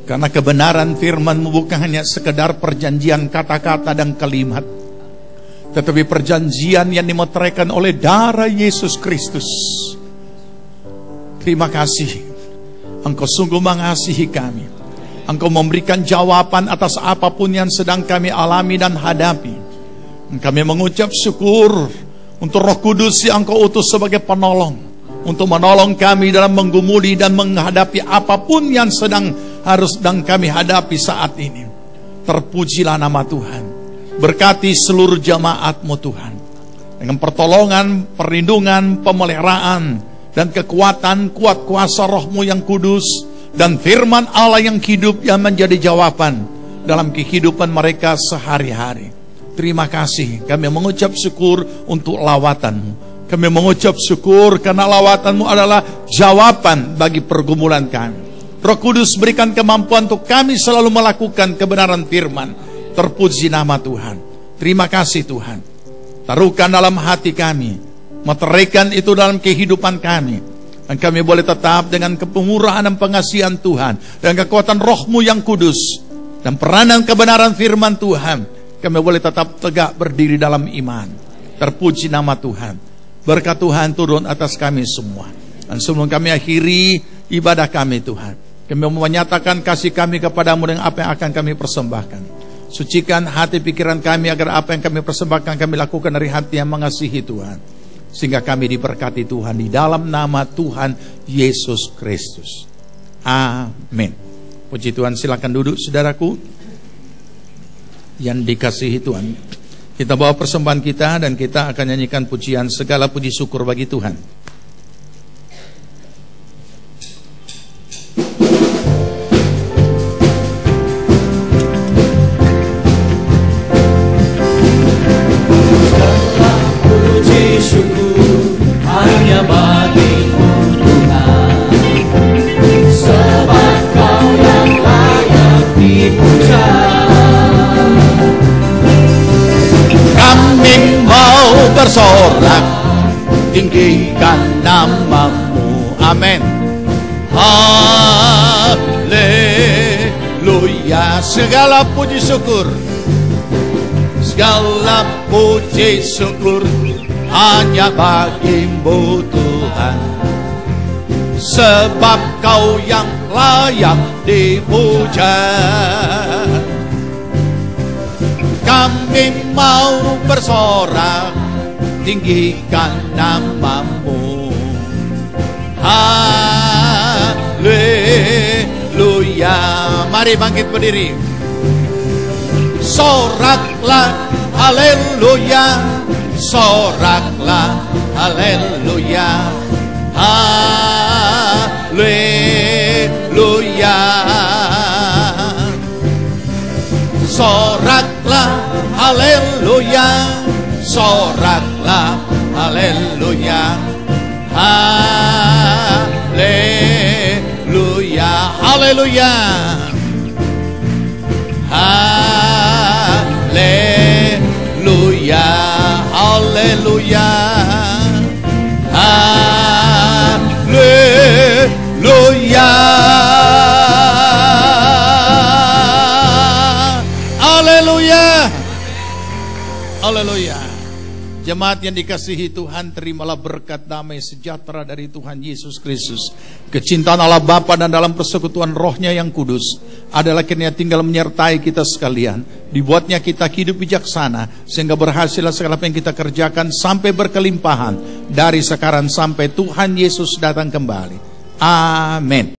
karena kebenaran firman-Mu bukan hanya sekedar perjanjian kata-kata dan kalimat, tetapi perjanjian yang dimeteraikan oleh darah Yesus Kristus. Terima kasih, Engkau sungguh mengasihi kami. Engkau memberikan jawaban atas apapun yang sedang kami alami dan hadapi. Kami mengucap syukur untuk Roh Kudus yang Engkau utus sebagai penolong, untuk menolong kami dalam menggumuli dan menghadapi apapun yang sedang kami hadapi saat ini. Terpujilah nama Tuhan. Berkati seluruh jemaat-Mu Tuhan, dengan pertolongan, perlindungan, pemeliharaan, dan kekuatan kuat kuasa Roh-Mu yang kudus, dan firman Allah yang hidup yang menjadi jawaban dalam kehidupan mereka sehari-hari. Terima kasih, kami mengucap syukur untuk lawatan-Mu. Kami mengucap syukur karena lawatan-Mu adalah jawaban bagi pergumulan kami. Roh Kudus berikan kemampuan untuk kami selalu melakukan kebenaran firman. Terpuji nama Tuhan. Terima kasih Tuhan. Taruhkan dalam hati kami, meteraikan itu dalam kehidupan kami, dan kami boleh tetap dengan kepemurahan dan pengasihan Tuhan, dan kekuatan Roh-Mu yang kudus, dan peranan kebenaran firman Tuhan, kami boleh tetap tegak berdiri dalam iman. Terpuji nama Tuhan. Berkat Tuhan turun atas kami semua. Dan sebelum kami akhiri ibadah kami Tuhan, kami menyatakan kasih kami kepadamu dengan apa yang akan kami persembahkan. Sucikan hati pikiran kami agar apa yang kami persembahkan kami lakukan dari hati yang mengasihi Tuhan, sehingga kami diberkati Tuhan di dalam nama Tuhan Yesus Kristus. Amin. Puji Tuhan, silakan duduk saudaraku yang dikasihi Tuhan. Kita bawa persembahan kita dan kita akan nyanyikan pujian segala puji syukur bagi Tuhan. Segala puji syukur hanya bagi-Mu Tuhan, sebab Kau yang layak dipuja. Kami mau bersorak, tinggikan nama-Mu. Amin. Haleluya. Segala puji syukur, segala puji syukur hanya bagi-Mu Tuhan, sebab Kau yang layak dipuja. Kami mau bersorak, tinggikan nama-Mu. Haleluya. Mari bangkit berdiri. Soraklah, haleluya. Soraklah, haleluya. Haleluya. Soraklah, haleluya. Soraklah, haleluya. Haleluya. Haleluya. Haleluya. Haleluya. Haleluya. Haleluya. Haleluya. Jemaat yang dikasihi Tuhan, terimalah berkat damai sejahtera dari Tuhan Yesus Kristus. Kecintaan Allah Bapa dan dalam persekutuan Roh-Nya yang kudus adalah kiranya tinggal menyertai kita sekalian. Dibuatnya kita hidup bijaksana, sehingga berhasillah segala apa yang kita kerjakan sampai berkelimpahan dari sekarang sampai Tuhan Yesus datang kembali. Amin.